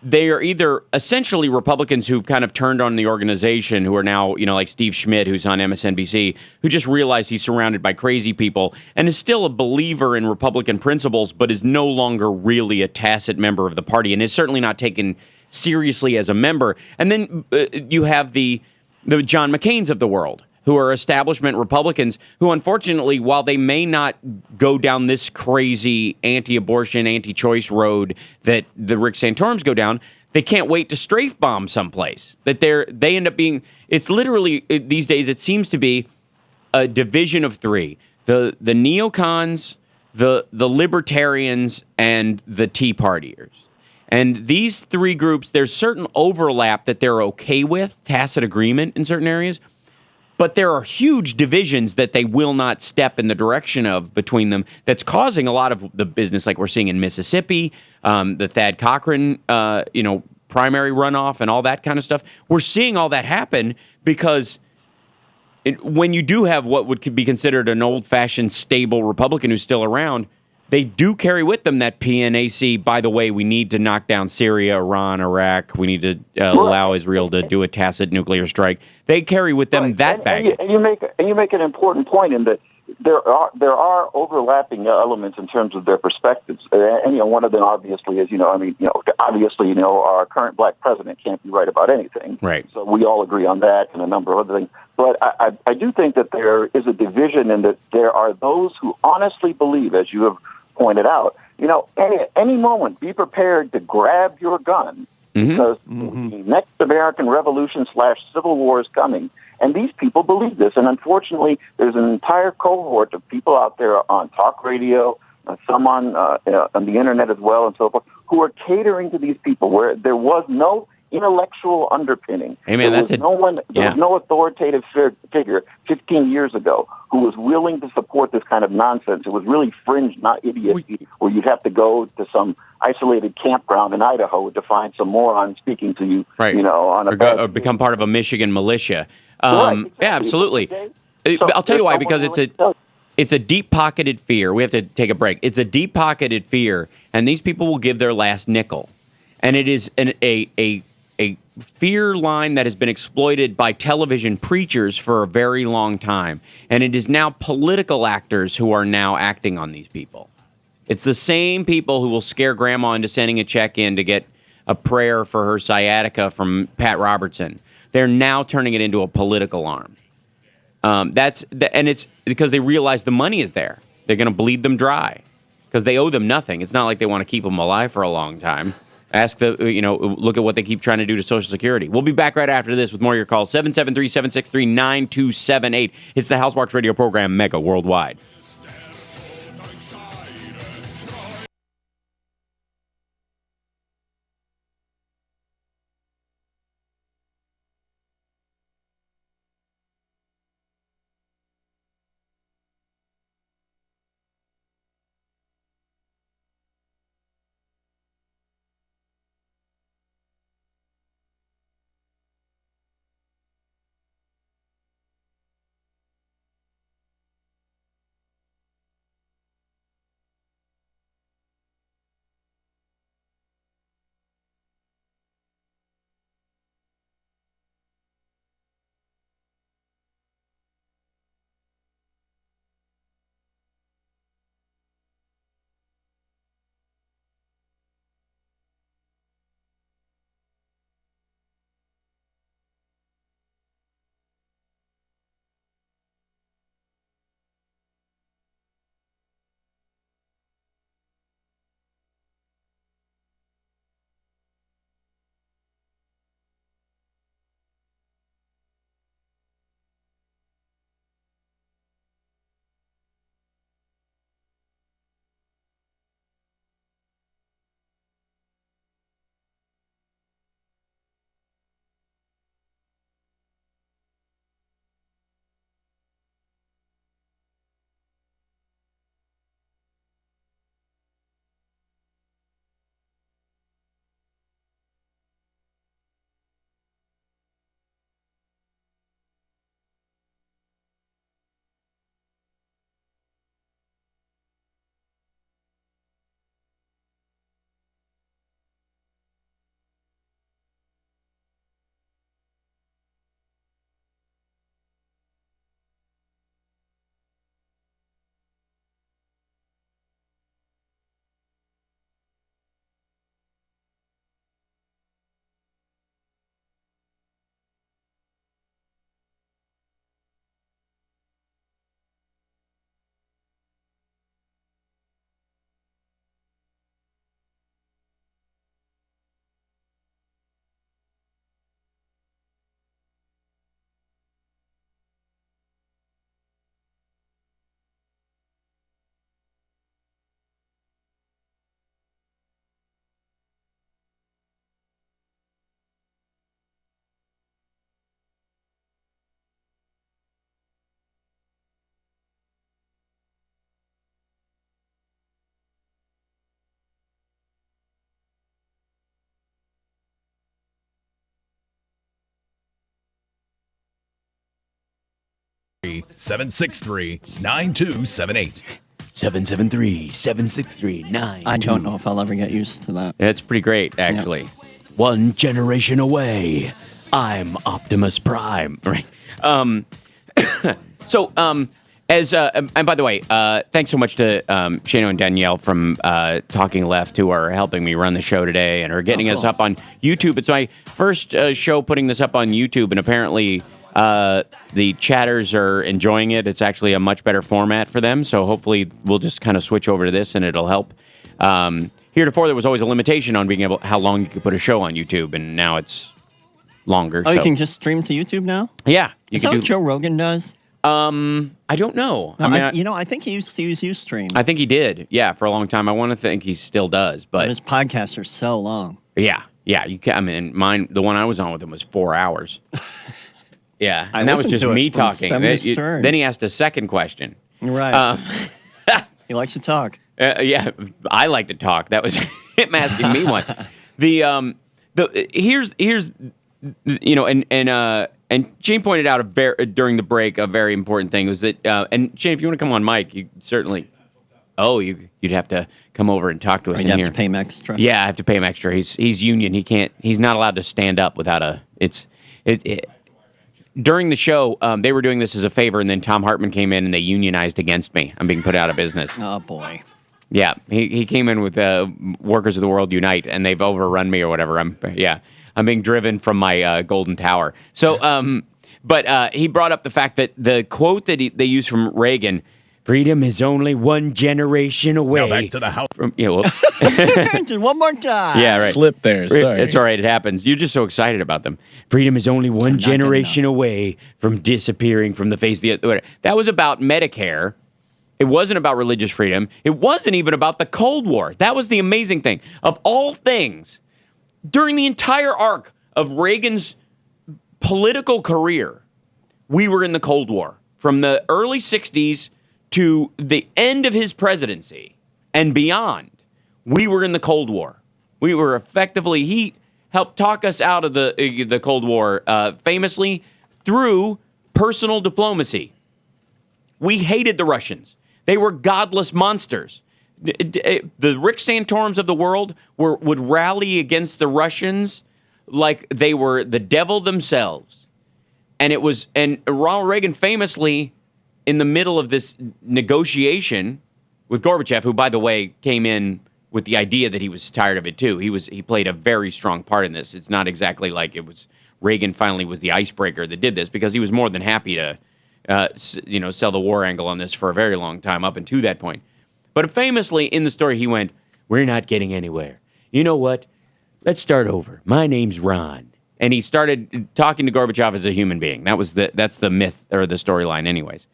they are either essentially Republicans who've kind of turned on the organization, who are now, like Steve Schmidt, who's on MSNBC, who just realized he's surrounded by crazy people and is still a believer in Republican principles, but is no longer really a tacit member of the party and is certainly not taken seriously as a member. And then you have the John McCains of the world, who are establishment Republicans who, unfortunately, while they may not go down this crazy anti-abortion, anti-choice road that the Rick Santorums go down, they can't wait to strafe bomb someplace. That they end up being, it's literally, these days, it seems to be a division of three. The neocons, the libertarians, and the Tea Partiers. And these three groups, there's certain overlap that they're okay with, tacit agreement in certain areas, but there are huge divisions that they will not step in the direction of between them that's causing a lot of the business like we're seeing in Mississippi, the Thad Cochran, primary runoff and all that kind of stuff. We're seeing all that happen because when you do have what would be considered an old-fashioned stable Republican who's still around, they do carry with them that PNAC, by the way, we need to knock down Syria, Iran, Iraq. We need to allow Israel to do a tacit nuclear strike. They carry with them that baggage. And you make an important point in that there are overlapping elements in terms of their perspectives. And one of them obviously is, obviously, our current black president can't be right about anything. Right. So we all agree on that and a number of other things. But I do think that there is a division in that there are those who honestly believe, as you have pointed out, any moment be prepared to grab your gun because the next American Revolution / Civil War is coming. And these people believe this. And unfortunately, there's an entire cohort of people out there on talk radio, some on the internet as well and so forth, who are catering to these people where there was no intellectual underpinning. Hey, man, there was no authoritative figure 15 years ago who was willing to support this kind of nonsense. It was really fringe, not idiocy, where you'd have to go to some isolated campground in Idaho to find some moron speaking to you, right. On or become part of a Michigan militia. Right, exactly. Yeah, absolutely. So I'll tell you why, because it's a deep-pocketed fear. We have to take a break. It's a deep-pocketed fear, and these people will give their last nickel. And it is a fear line that has been exploited by television preachers for a very long time. And it is now political actors who are now acting on these people. It's the same people who will scare grandma into sending a check in to get a prayer for her sciatica from Pat Robertson. They're now turning it into a political arm. And it's because they realize the money is there. They're going to bleed them dry because they owe them nothing. It's not like they want to keep them alive for a long time. Look at what they keep trying to do to Social Security. We'll be back right after this with more of your calls. 773-763-9278. It's the Housemarks radio program, Mega Worldwide. 763-763-9278. 773-763-9278. I don't know if I'll ever get used to that. It's pretty great, actually. One generation away. I'm Optimus Prime. Right. And by the way, thanks so much to Shano and Danielle from Talking Left, who are helping me run the show today and are getting us up on YouTube. It's my first show putting this up on YouTube, and apparently the chatters are enjoying it. It's actually a much better format for them, so hopefully we'll just kind of switch over to this, and it'll help. Heretofore, there was always a limitation on being able how long you could put a show on YouTube, and now it's longer. Oh, you can just stream to YouTube now? Yeah. Is that what Joe Rogan does? I don't know. I think he used to use Ustream. I think he did. Yeah, for a long time. I want to think he still does, but his podcasts are so long. Yeah. You can. I mean, mine. The one I was on with him was 4 hours. Yeah, and that was just me talking. Then he asked a second question. Right. He likes to talk. Yeah, I like to talk. That was him asking me one. Here's and Shane pointed out during the break a very important thing was that and Shane, if you want to come on mic, you certainly. Oh, you'd have to come over and talk to us in here. You have to pay him extra. Yeah, I have to pay him extra. He's union. He can't. He's not allowed to stand up without a. During the show, they were doing this as a favor, and then Tom Hartman came in and they unionized against me. I'm being put out of business. Oh boy. Yeah, he came in with Workers of the World Unite, and they've overrun me or whatever. I'm being driven from my golden tower. So, but he brought up the fact that the quote that they used from Reagan, "Freedom is only one generation away." Now back to the house. Just one more time. Yeah, right. Slip there. Sorry. It's all right. It happens. You're just so excited about them. Freedom is only one generation away from disappearing from the face of the earth. That was about Medicare. It wasn't about religious freedom. It wasn't even about the Cold War. That was the amazing thing. Of all things, during the entire arc of Reagan's political career, we were in the Cold War. From the early 60s to the end of his presidency and beyond, we were in the Cold War. We were effectively, he helped talk us out of the Cold War famously through personal diplomacy. We hated the Russians. They were godless monsters. The Rick Santorums of the world would rally against the Russians like they were the devil themselves. And Ronald Reagan famously, in the middle of this negotiation with Gorbachev, who, by the way, came in with the idea that he was tired of it too. He played a very strong part in this. It's not exactly like it was Reagan finally was the icebreaker that did this, because he was more than happy to sell the war angle on this for a very long time up until that point. But famously in the story, he went, "We're not getting anywhere. You know what? Let's start over. My name's Ron." And he started talking to Gorbachev as a human being. That's the myth or the storyline anyways.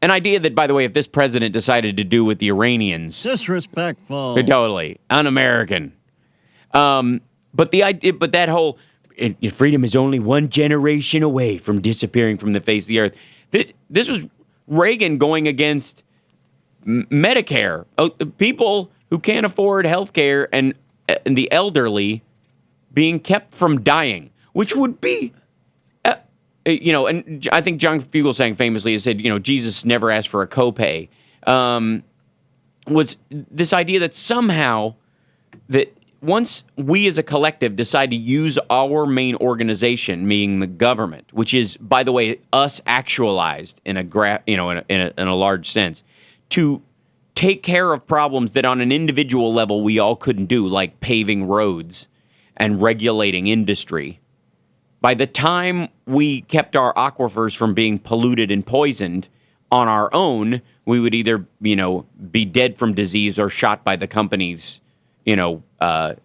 An idea that, by the way, if this president decided to do with the Iranians... Disrespectful. Totally. Un-American. But that whole... freedom is only one generation away from disappearing from the face of the earth. This was Reagan going against Medicare. People who can't afford health care and the elderly being kept from dying, which would be... and I think John Fugelsang famously has said, Jesus never asked for a copay. Was this idea that somehow that once we as a collective decide to use our main organization, meaning the government, which is, by the way, us actualized in a large sense, to take care of problems that on an individual level we all couldn't do, like paving roads and regulating industry. By the time we kept our aquifers from being polluted and poisoned on our own, we would either, be dead from disease or shot by the companies, death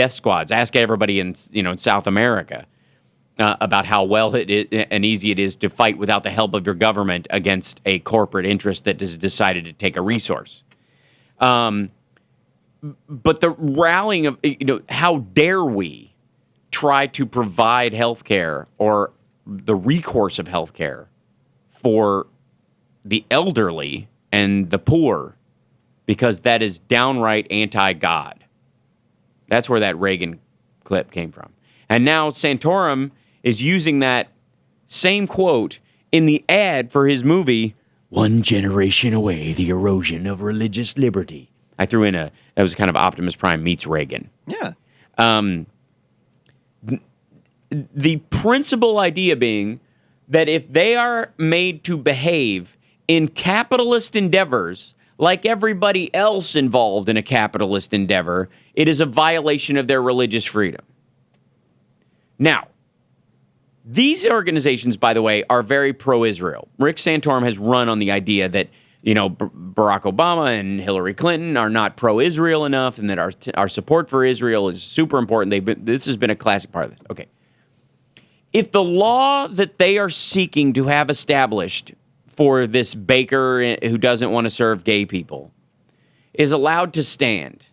squads. Ask everybody in South America about how well it is and easy it is to fight without the help of your government against a corporate interest that has decided to take a resource. But the rallying of, how dare we try to provide health care or the recourse of health care for the elderly and the poor, because that is downright anti-God. That's where that Reagan clip came from. And now Santorum is using that same quote in the ad for his movie, One Generation Away, The Erosion of Religious Liberty. I threw in that was kind of Optimus Prime meets Reagan. Yeah. The principal idea being that if they are made to behave in capitalist endeavors like everybody else involved in a capitalist endeavor, it is a violation of their religious freedom. Now, these organizations, by the way, are very pro-Israel. Rick Santorum has run on the idea that, Barack Obama and Hillary Clinton are not pro-Israel enough, and that our support for Israel is super important. This has been a classic part of this. Okay. If the law that they are seeking to have established for this baker who doesn't want to serve gay people is allowed to stand,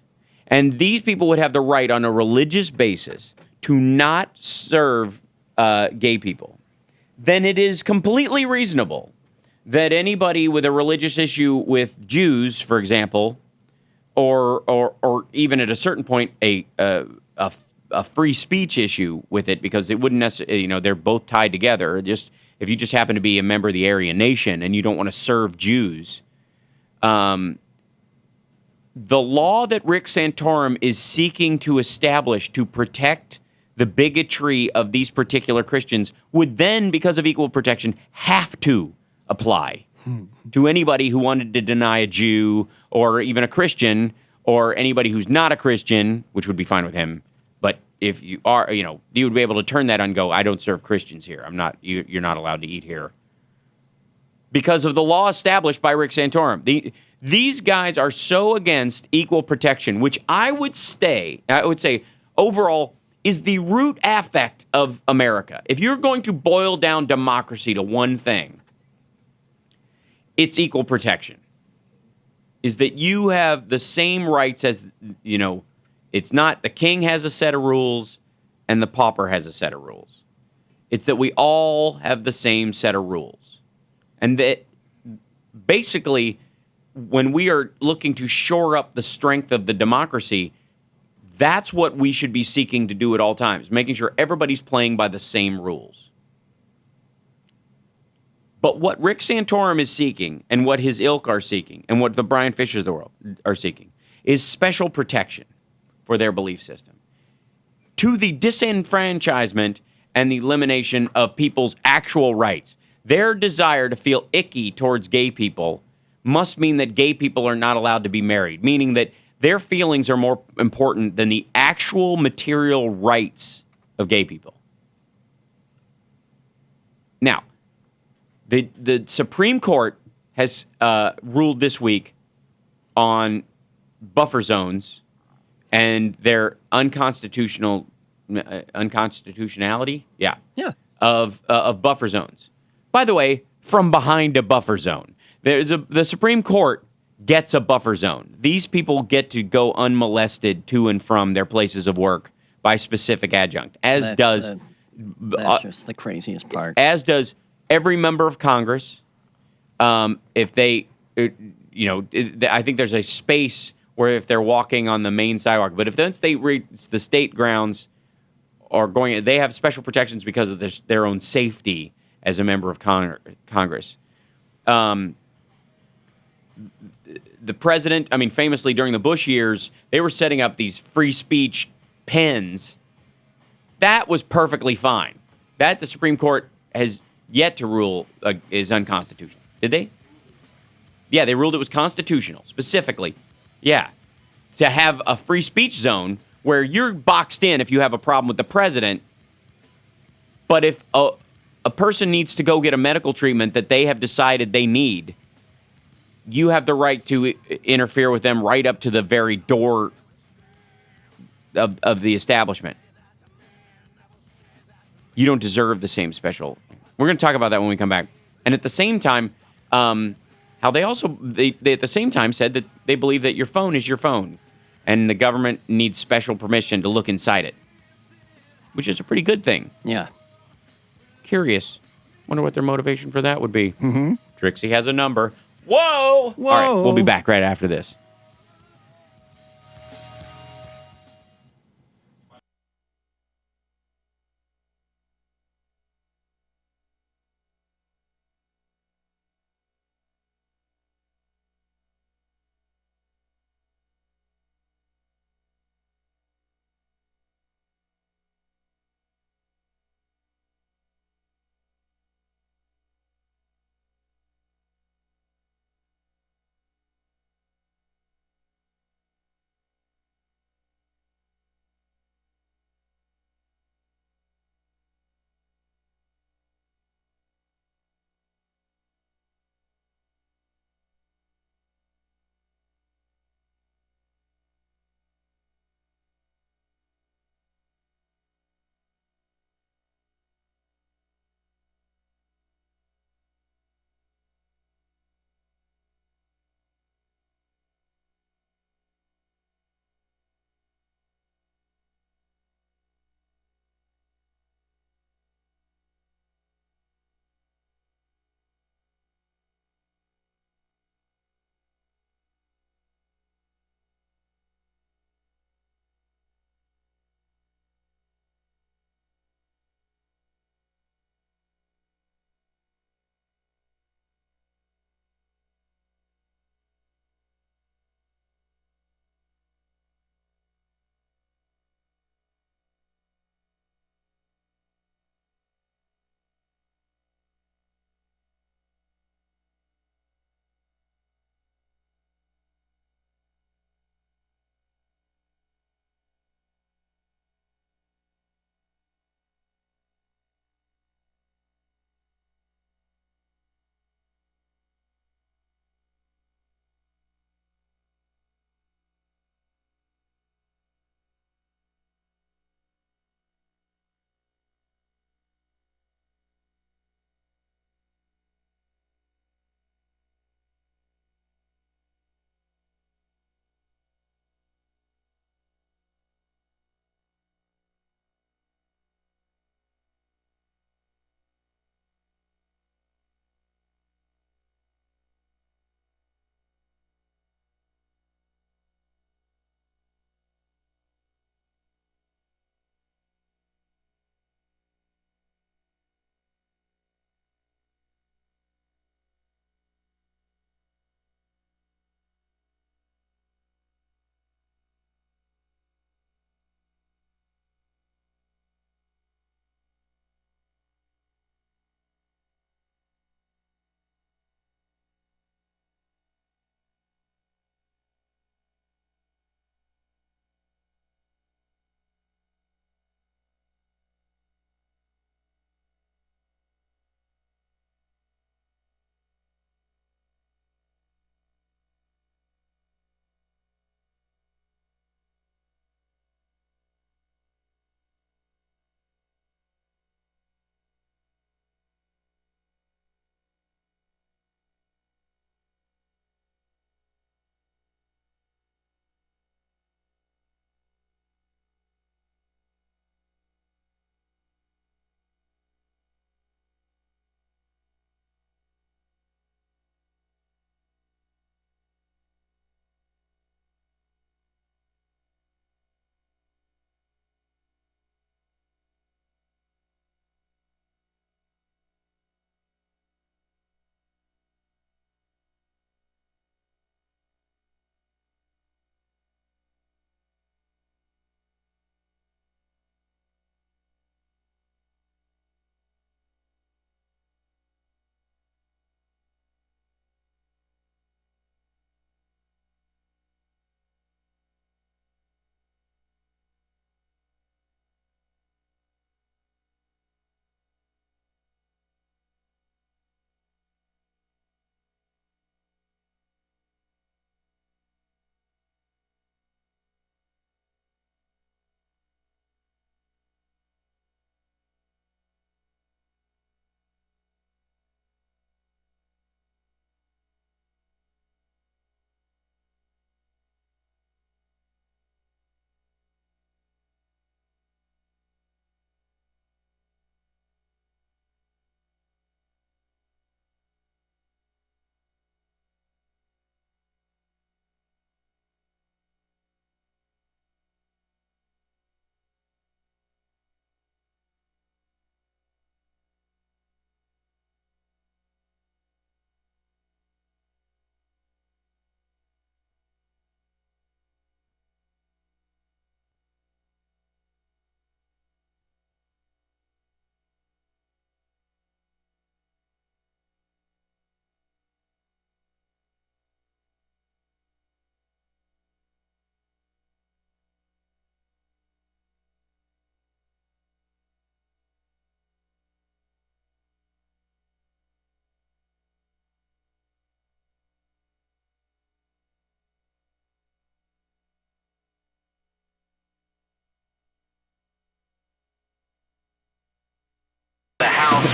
and these people would have the right on a religious basis to not serve gay people, then it is completely reasonable that anybody with a religious issue with Jews, for example, or even at a certain point a free speech issue with it, because it wouldn't necessarily, they're both tied together. Just if you just happen to be a member of the Aryan nation and you don't want to serve Jews, the law that Rick Santorum is seeking to establish to protect the bigotry of these particular Christians would then, because of equal protection, have to apply to anybody who wanted to deny a Jew or even a Christian or anybody who's not a Christian, which would be fine with him. But if you are, you would be able to turn that on and go, I don't serve Christians here. You're not allowed to eat here. Because of the law established by Rick Santorum. These guys are so against equal protection, which I would say, overall, is the root affect of America. If you're going to boil down democracy to one thing, it's equal protection. Is that you have the same rights as, it's not the king has a set of rules and the pauper has a set of rules. It's that we all have the same set of rules. And that basically, when we are looking to shore up the strength of the democracy, that's what we should be seeking to do at all times, making sure everybody's playing by the same rules. But what Rick Santorum is seeking, and what his ilk are seeking, and what the Brian Fishers of the world are seeking, is special protection for their belief system, to the disenfranchisement and the elimination of people's actual rights. Their desire to feel icky towards gay people must mean that gay people are not allowed to be married, meaning that their feelings are more important than the actual material rights of gay people. Now, the Supreme Court has ruled this week on buffer zones and their unconstitutionality, of buffer zones. By the way, from behind a buffer zone, the Supreme Court gets a buffer zone. These people get to go unmolested to and from their places of work by specific adjunct, that's just the craziest part. As does every member of Congress. If they, I think there's a space where if they're walking on the main sidewalk, but if then the state grounds are going, they have special protections because of their own safety as a member of Congress. The president, famously during the Bush years, they were setting up these free speech pens. That was perfectly fine. That the Supreme Court has yet to rule is unconstitutional. Did they? Yeah, they ruled it was constitutional, specifically. Yeah, to have a free speech zone where you're boxed in if you have a problem with the president, but if a person needs to go get a medical treatment that they have decided they need, you have the right to interfere with them right up to the very door of the establishment. You don't deserve the same special. We're going to talk about that when we come back. And at the same time, how they at the same time said that they believe that your phone is your phone, and the government needs special permission to look inside it, which is a pretty good thing. Yeah. Curious. Wonder what their motivation for that would be. Mm-hmm. Trixie has a number. Whoa! All right, we'll be back right after this.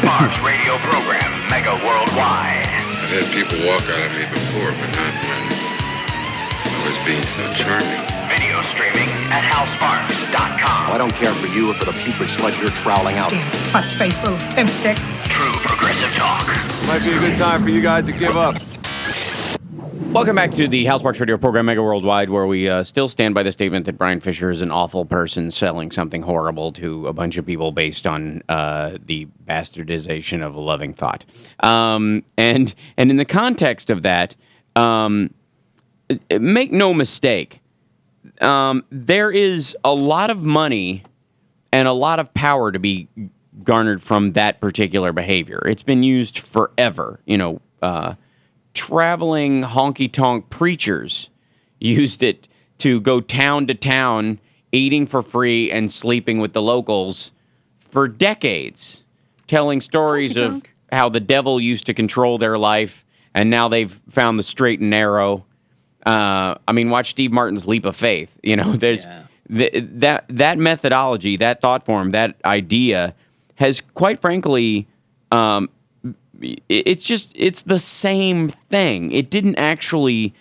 Sparks radio program, mega worldwide. I've had people walk out of me before, but not when I was being so charming. Video streaming at halsparks.com. Oh, I don't care for you or for the putrid sludge you're troweling out. Damn puss-faced little pimpstick. True progressive talk. Might be a good time for you guys to give up. Welcome back to the House Sparks Radio program, Mega Worldwide, where we still stand by the statement that Brian Fisher is an awful person selling something horrible to a bunch of people based on the bastardization of a loving thought. And in the context of that, make no mistake, there is a lot of money and a lot of power to be garnered from that particular behavior. It's been used forever. Traveling honky-tonk preachers used it to go town to town, eating for free and sleeping with the locals for decades, telling stories of how the devil used to control their life, and now they've found the straight and narrow. Watch Steve Martin's Leap of Faith. There's that methodology, that thought form, that idea has, quite frankly, it's the same thing. It didn't actually,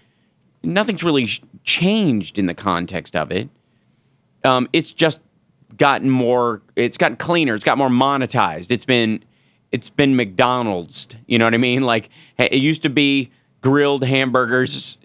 nothing's really changed in the context of it. It's just gotten more, it's gotten cleaner, it's got more monetized. It's been McDonald's, you know what I mean? Like, it used to be grilled hamburgers,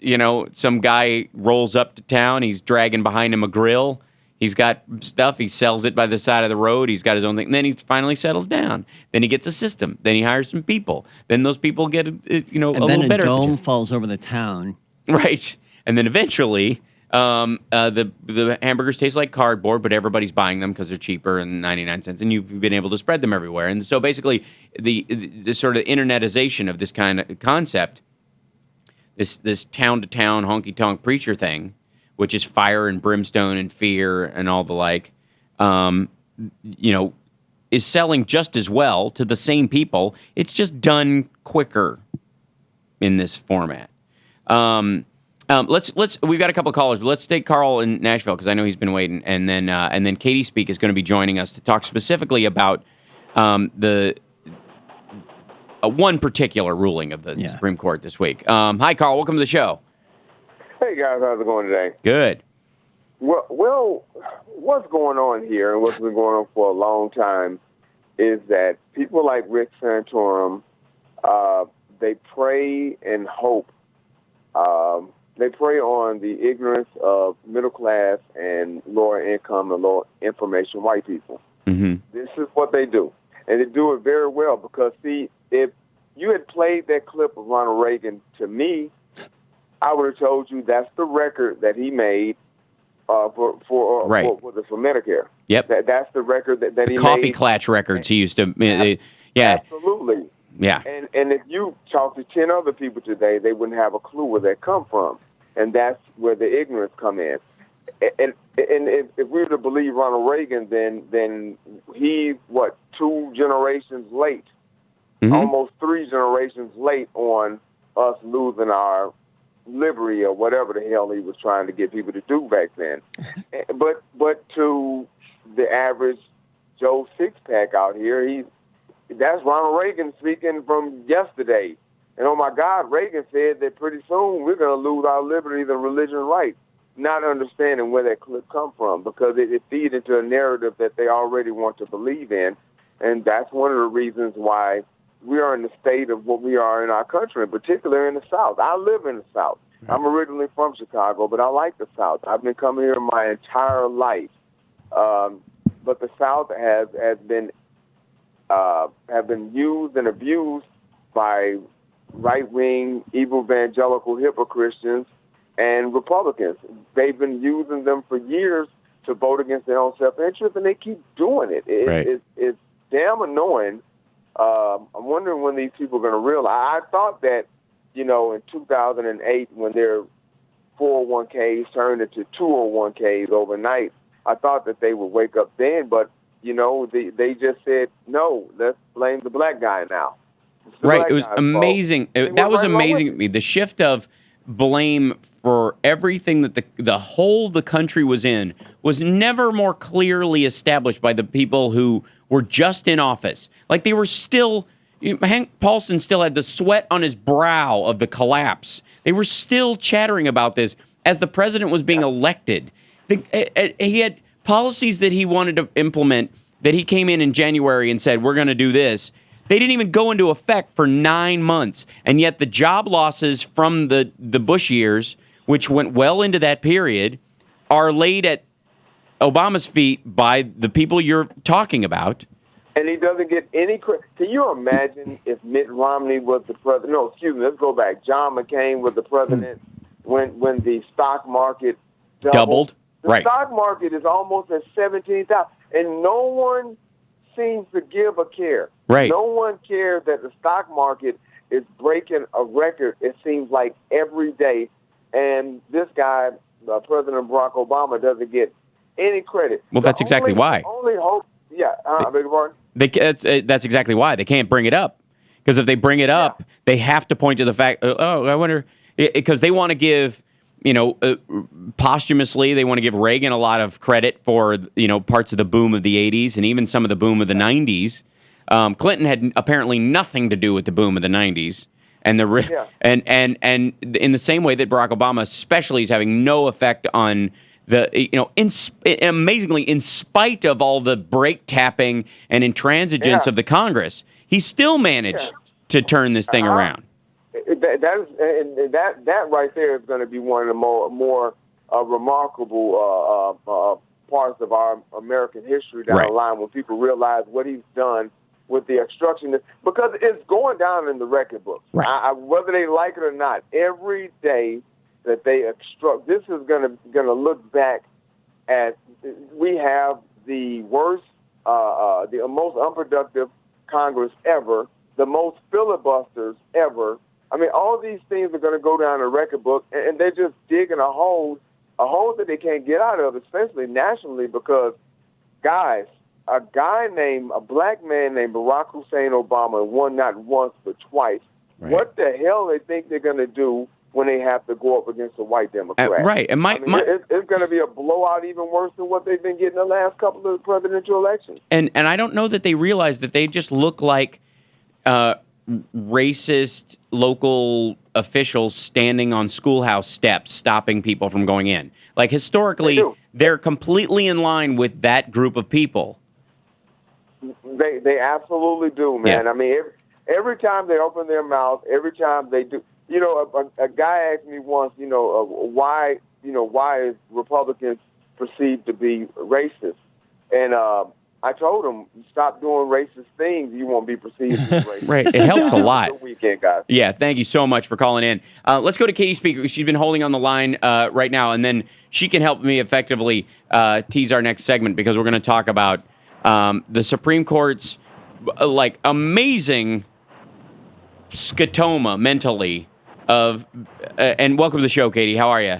some guy rolls up to town, he's dragging behind him a grill. He's got stuff. He sells it by the side of the road. He's got his own thing. And then he finally settles down. Then he gets a system. Then he hires some people. Then those people get, a little better. And then a dome falls over the town. Right. And then eventually, the hamburgers taste like cardboard, but everybody's buying them because they're cheaper and 99 cents. And you've been able to spread them everywhere. And so basically, the sort of internetization of this kind of concept, this town-to-town honky-tonk preacher thing, which is fire and brimstone and fear and all the like, is selling just as well to the same people. It's just done quicker in this format. We've got a couple of callers, but let's take Carl in Nashville because I know he's been waiting, and then Katie Speak is going to be joining us to talk specifically about the one particular ruling of the Supreme Court this week. Hi, Carl. Welcome to the show. Hey, guys. How's it going today? Good. Well, what's going on here and what's been going on for a long time is that people like Rick Santorum, they prey and hope. They prey on the ignorance of middle class and lower income and lower information white people. Mm-hmm. This is what they do. And they do it very well because, see, if you had played that clip of Ronald Reagan to me, I would have told you that's the record that he made for Medicare. Yep. That's the record that he made. Coffee Klatch records he used to... yeah. Absolutely. Yeah. And if you talk to 10 other people today, they wouldn't have a clue where they come from. And that's where the ignorance come in. And if we were to believe Ronald Reagan, then he's, 2 generations late, almost 3 generations late on us losing our liberty or whatever the hell he was trying to get people to do back then. But to the average Joe Six-Pack out here, that's Ronald Reagan speaking from yesterday. And oh my God, Reagan said that pretty soon we're going to lose our liberties and religion rights, not understanding where that clip come from because it feeds into a narrative that they already want to believe in. And that's one of the reasons why we are in the state of what we are in our country, in particular in the South. I live in the South. I'm originally from Chicago, but I like the South. I've been coming here my entire life. But the South have been used and abused by right-wing, evangelical hypocrites and Republicans. They've been using them for years to vote against their own self-interest, and they keep doing it. It's damn annoying. I'm wondering when these people are going to realize. I thought that, in 2008, when their 401ks turned into 201ks overnight, I thought that they would wake up then, but, they just said, no, let's blame the black guy now. Right. It was amazing. That was amazing to me. The shift of blame for everything that the hole the country was in was never more clearly established by the people who were just in office. Like they were still, Hank Paulson still had the sweat on his brow of the collapse. They were still chattering about this as the president was being elected. He had policies that he wanted to implement that he came in January and said, we're going to do this. They didn't even go into effect for 9 months. And yet the job losses from the Bush years, which went well into that period, are laid at Obama's feet by the people you're talking about. And he doesn't get any credit. Can you imagine if Mitt Romney was the president? No, excuse me, let's go back. John McCain was the president when the stock market doubled. The stock market is almost at 17,000, and no one seems to give a care. Right. No one cares that the stock market is breaking a record, it seems like, every day. And this guy, President Barack Obama, doesn't get any credit. Well, that's exactly why. Only hope, I beg your pardon? That's exactly why. They can't bring it up. Because if they bring it up, they have to point to the fact, I wonder, because they want to give, posthumously, they want to give Reagan a lot of credit for, parts of the boom of the 80s and even some of the boom of the 90s. Clinton had apparently nothing to do with the boom of the 90s. And and in the same way that Barack Obama especially is having no effect on amazingly, in spite of all the brake tapping and intransigence of the Congress, he still managed to turn this thing around. That right there is going to be one of the more remarkable parts of our American history down the line, when people realize what he's done with the obstruction, because it's going down in the record books. Whether they like it or not, every day that they obstruct, this is going to look back at, we have the worst, the most unproductive Congress ever, the most filibusters ever. I mean, all these things are going to go down in the record book, and they're just digging a hole that they can't get out of, especially nationally, because, guys, a black man named Barack Hussein Obama won not once but twice. What the hell they think they're going to do when they have to go up against a white Democrat? And it's going to be a blowout even worse than what they've been getting the last couple of presidential elections. And I don't know that they realize that they just look like racist local officials standing on schoolhouse steps stopping people from going in. Like, historically, they're completely in line with that group of people. They absolutely do, man. I mean, every time they open their mouth, every time they do. A guy asked me once, why is Republicans perceived to be racist? And I told him, stop doing racist things, you won't be perceived as racist. Right. It helps a lot. Good weekend, guys. Yeah, thank you so much for calling in. Let's go to Katie Speaker. She's been holding on the line right now, and then she can help me effectively tease our next segment, because we're going to talk about the Supreme Court's amazing scotoma mentally of and welcome to the show, Katie. How are you?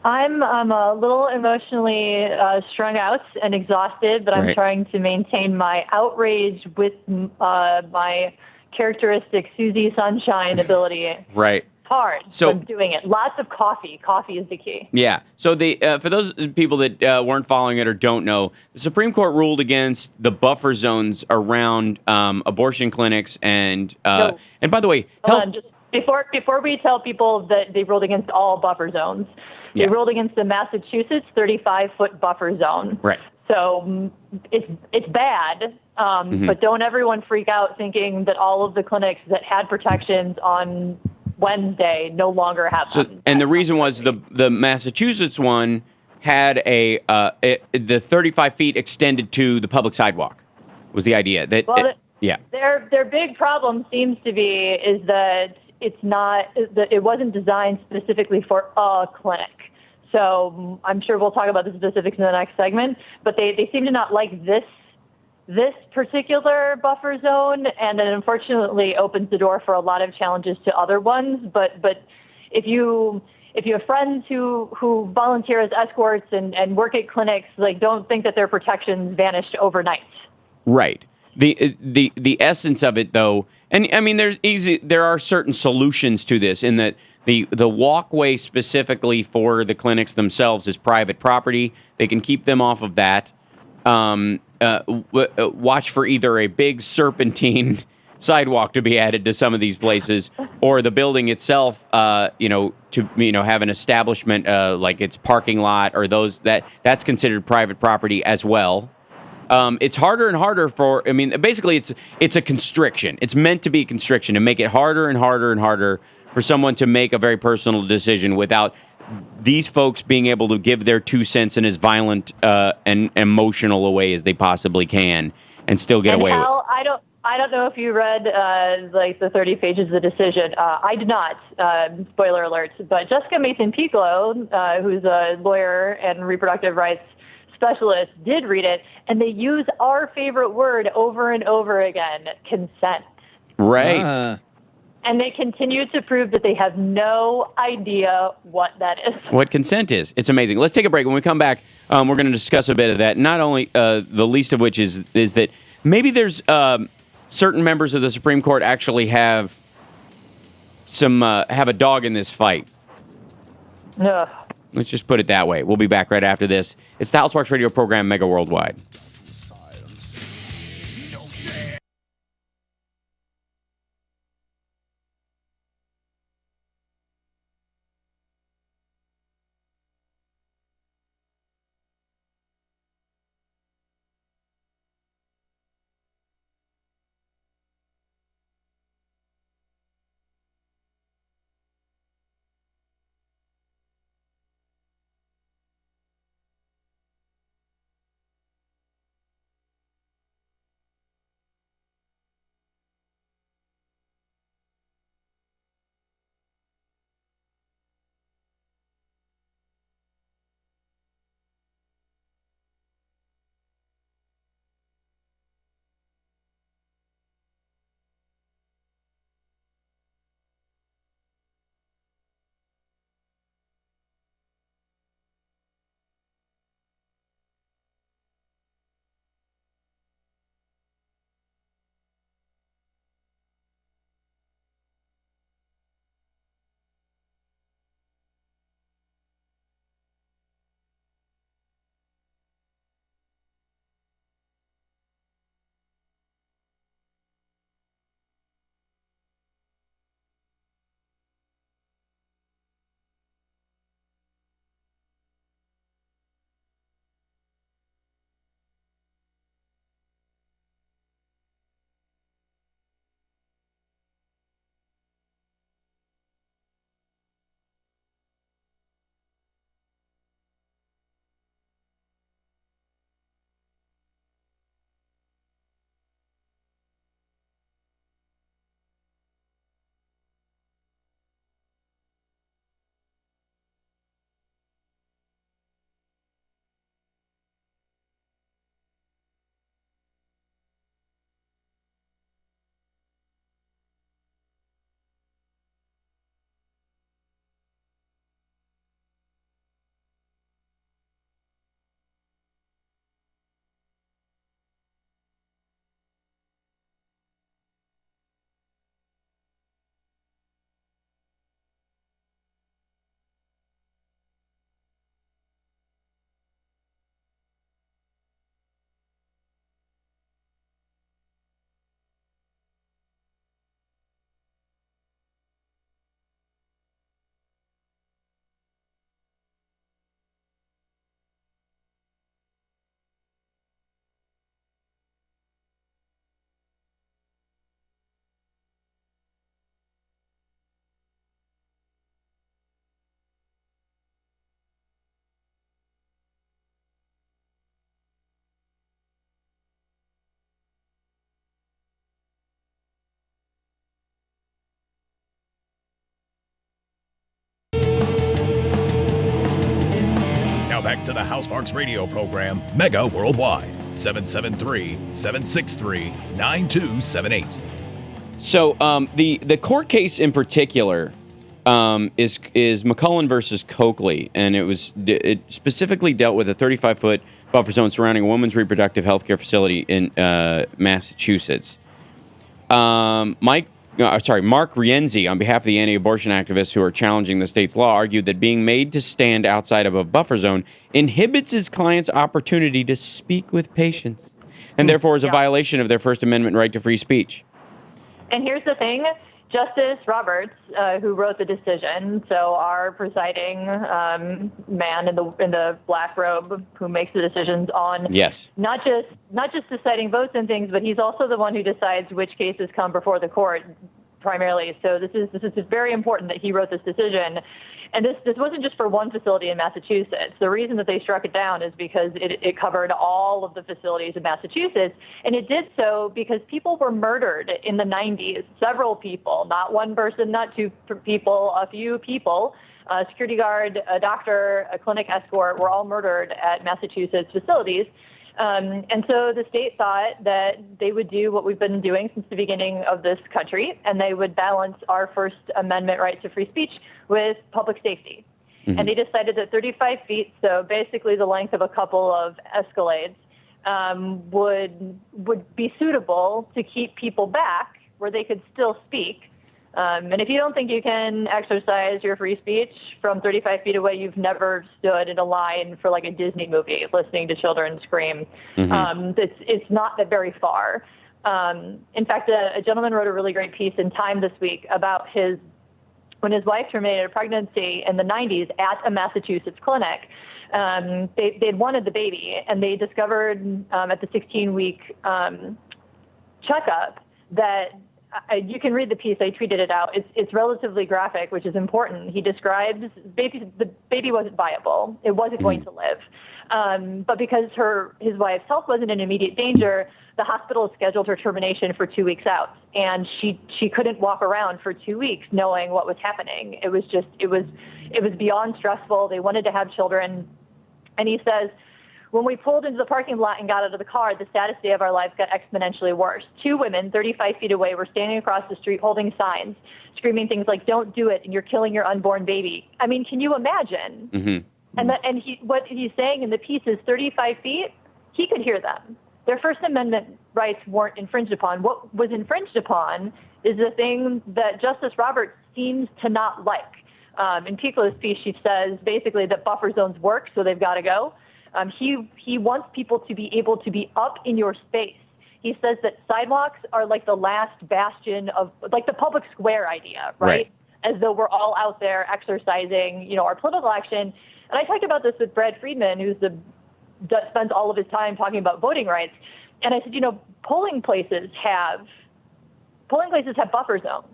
I'm a little emotionally strung out and exhausted, but I'm trying to maintain my outrage with my characteristic Susie Sunshine ability. Right. Hard. So I'm doing it. Lots of coffee. Coffee is the key. Yeah. So for those people that weren't following it or don't know, the Supreme Court ruled against the buffer zones around abortion clinics and and by the way, hold on, just before we tell people that they ruled against all buffer zones, they ruled against the Massachusetts 35-foot buffer zone. Right. So it's bad, but don't everyone freak out thinking that all of the clinics that had protections on Wednesday no longer have them. And the reason was the Massachusetts one had the 35 feet extended to the public sidewalk was the idea. Their big problem seems to be is that it wasn't designed specifically for a clinic. So I'm sure we'll talk about the specifics in the next segment, but they seem to not like this particular buffer zone, and it unfortunately opens the door for a lot of challenges to other ones. But if you have friends who volunteer as escorts and work at clinics, don't think that their protections vanished overnight. Right. The essence of it, though, and I mean, there are certain solutions to this, in that The walkway specifically for the clinics themselves is private property. They can keep them off of that. Watch for either a big serpentine sidewalk to be added to some of these places, or the building itself, to have an establishment like its parking lot or that's considered private property as well. It's harder and harder basically it's a constriction. It's meant to be a constriction to make it harder and harder and harder for someone to make a very personal decision without these folks being able to give their 2 cents in as violent and emotional a way as they possibly can and still get away with it. I don't know if you read the 30 pages of the decision. I did not. Spoiler alert. But Jessica Mason-Piccolo, who's a lawyer and reproductive rights specialist, did read it, and they use our favorite word over and over again: consent. Right. And they continue to prove that they have no idea what that is. What consent is. It's amazing. Let's take a break. When we come back, we're going to discuss a bit of that. Not only the least of which is that maybe there's certain members of the Supreme Court actually have a dog in this fight. Ugh. Let's just put it that way. We'll be back right after this. It's the Houseparks Radio program, Mega Worldwide. Now back to the Houseparks Radio program, Mega Worldwide, 773-763-9278. So the court case in particular is McCullen versus Coakley, and it specifically dealt with a 35-foot buffer zone surrounding a woman's reproductive health care facility in Massachusetts. Mike Mark Rienzi, on behalf of the anti-abortion activists who are challenging the state's law, argued that being made to stand outside of a buffer zone inhibits his client's opportunity to speak with patients, and therefore is a violation of their First Amendment right to free speech. And here's the thing. Justice Roberts, who wrote the decision, so our presiding man in the black robe who makes the decisions on not just deciding votes and things, but he's also the one who decides which cases come before the court primarily. So this is very important that he wrote this decision. And this wasn't just for one facility in Massachusetts. The reason that they struck it down is because it covered all of the facilities in Massachusetts. And it did so because people were murdered in the 90s. Several people, not one person, not two people, a few people. A security guard, a doctor, a clinic escort were all murdered at Massachusetts facilities. And so the state thought that they would do what we've been doing since the beginning of this country, and they would balance our First Amendment right to free speech with public safety. Mm-hmm. And they decided that 35 feet, so basically the length of a couple of Escalades, would be suitable to keep people back where they could still speak. And if you don't think you can exercise your free speech from 35 feet away, you've never stood in a line for like a Disney movie listening to children scream. Mm-hmm. It's not that very far. In fact, a gentleman wrote a really great piece in Time this week about when his wife terminated a pregnancy in the 90s at a Massachusetts clinic. They'd wanted the baby, and they discovered at the 16-week checkup that you can read the piece. I tweeted it out. It's relatively graphic, which is important. He describes the baby wasn't viable. It wasn't going to live. But because his wife's health wasn't in immediate danger, the hospital scheduled her termination for 2 weeks out. And she couldn't walk around for 2 weeks knowing what was happening. It was beyond stressful. They wanted to have children. And he says, when we pulled into the parking lot and got out of the car, the saddest day of our lives got exponentially worse. 2 women 35 feet away were standing across the street holding signs, screaming things like, "Don't do it, and you're killing your unborn baby." I mean, can you imagine? Mm-hmm. What he's saying in the piece is 35 feet, he could hear them. Their First Amendment rights weren't infringed upon. What was infringed upon is the thing that Justice Roberts seems to not like. In Picola's piece, she says basically that buffer zones work, so they've got to go. He wants people to be able to be up in your space. He says that sidewalks are like the last bastion of, like the public square idea, right? As though we're all out there exercising, our political action. And I talked about this with Brad Friedman, who spends all of his time talking about voting rights. And I said, polling places have buffer zones.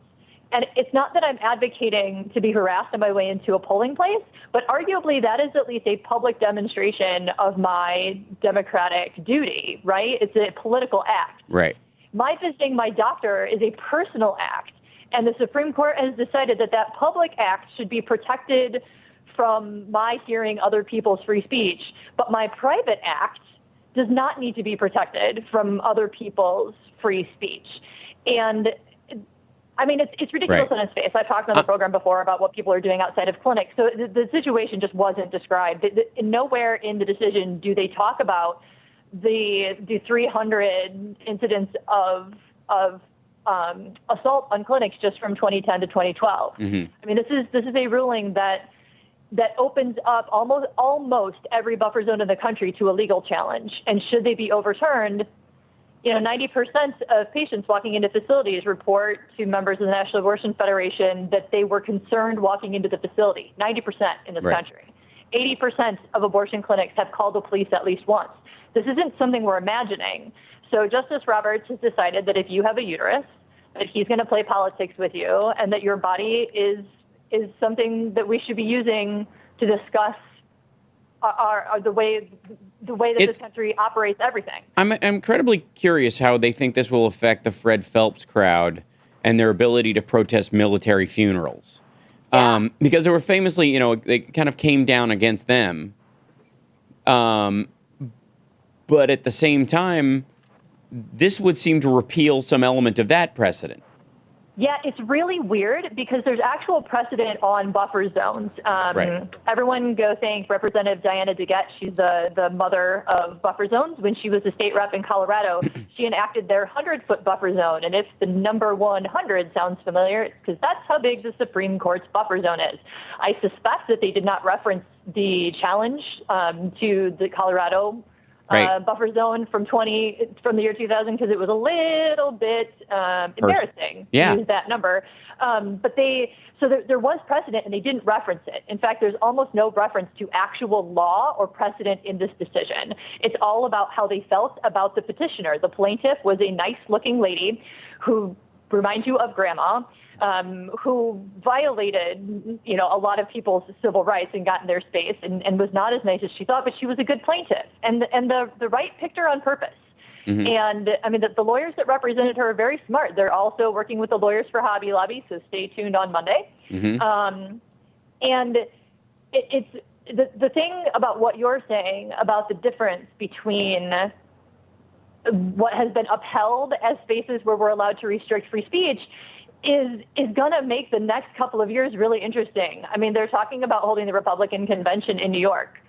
And it's not that I'm advocating to be harassed on my way into a polling place, but arguably that is at least a public demonstration of my democratic duty, right? It's a political act. Right. My visiting my doctor is a personal act. And the Supreme Court has decided that public act should be protected from my hearing other people's free speech. But my private act does not need to be protected from other people's free speech. And I mean, it's ridiculous on its face. I've talked on the program before about what people are doing outside of clinics. So the situation just wasn't described. Nowhere in the decision do they talk about the 300 incidents of assault on clinics just from 2010 to 2012. Mm-hmm. I mean, this is a ruling that opens up almost every buffer zone in the country to a legal challenge. And should they be overturned, 90% of patients walking into facilities report to members of the National Abortion Federation that they were concerned walking into the facility, 90% in this country. 80% of abortion clinics have called the police at least once. This isn't something we're imagining. So Justice Roberts has decided that if you have a uterus, that he's going to play politics with you, and that your body is something that we should be using to discuss the way that this country operates everything. I'm incredibly curious how they think this will affect the Fred Phelps crowd and their ability to protest military funerals. Yeah. Because they were famously, they kind of came down against them. But at the same time, this would seem to repeal some element of that precedent. Yeah, it's really weird because there's actual precedent on buffer zones. Right. Everyone go thank Representative Diana DeGette. She's the mother of buffer zones. When she was a state rep in Colorado, she enacted their 100-foot buffer zone. And if the number 100 sounds familiar, it's because that's how big the Supreme Court's buffer zone is. I suspect that they did not reference the challenge to the Colorado buffer zone from the year 2000 because it was a little bit embarrassing to use that number. But there was precedent and they didn't reference it. In fact, there's almost no reference to actual law or precedent in this decision. It's all about how they felt about the petitioner. The plaintiff was a nice-looking lady who reminds you of grandma, who violated, a lot of people's civil rights and got in their space and was not as nice as she thought, but she was a good plaintiff. And the right picked her on purpose. Mm-hmm. And I mean, the lawyers that represented her are very smart. They're also working with the Lawyers for Hobby Lobby, so stay tuned on Monday. Mm-hmm. And it's the thing about what you're saying about the difference between what has been upheld as spaces where we're allowed to restrict free speech is going to make the next couple of years really interesting. I mean, they're talking about holding the Republican convention in New York.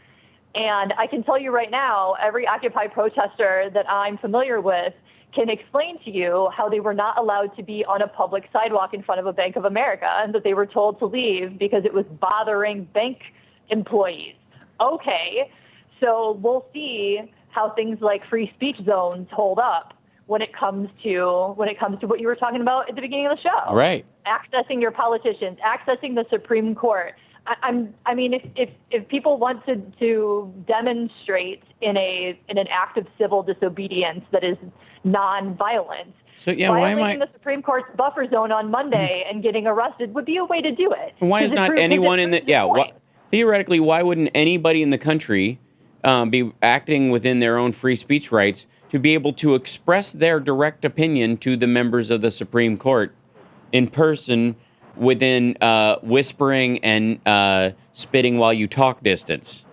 And I can tell you right now, every Occupy protester that I'm familiar with can explain to you how they were not allowed to be on a public sidewalk in front of a Bank of America and that they were told to leave because it was bothering bank employees. Okay, so we'll see how things like free speech zones hold up when it comes to what you were talking about at the beginning of the show. Right. Accessing your politicians, accessing the Supreme Court. I mean, if people want to demonstrate in an act of civil disobedience that is non-violent, so yeah, violating the Supreme Court's buffer zone on Monday and getting arrested would be a way to do it. Why is not anyone in the theoretically? Why wouldn't anybody in the country be acting within their own free speech rights to be able to express their direct opinion to the members of the Supreme Court in person within whispering and spitting while you talk distance?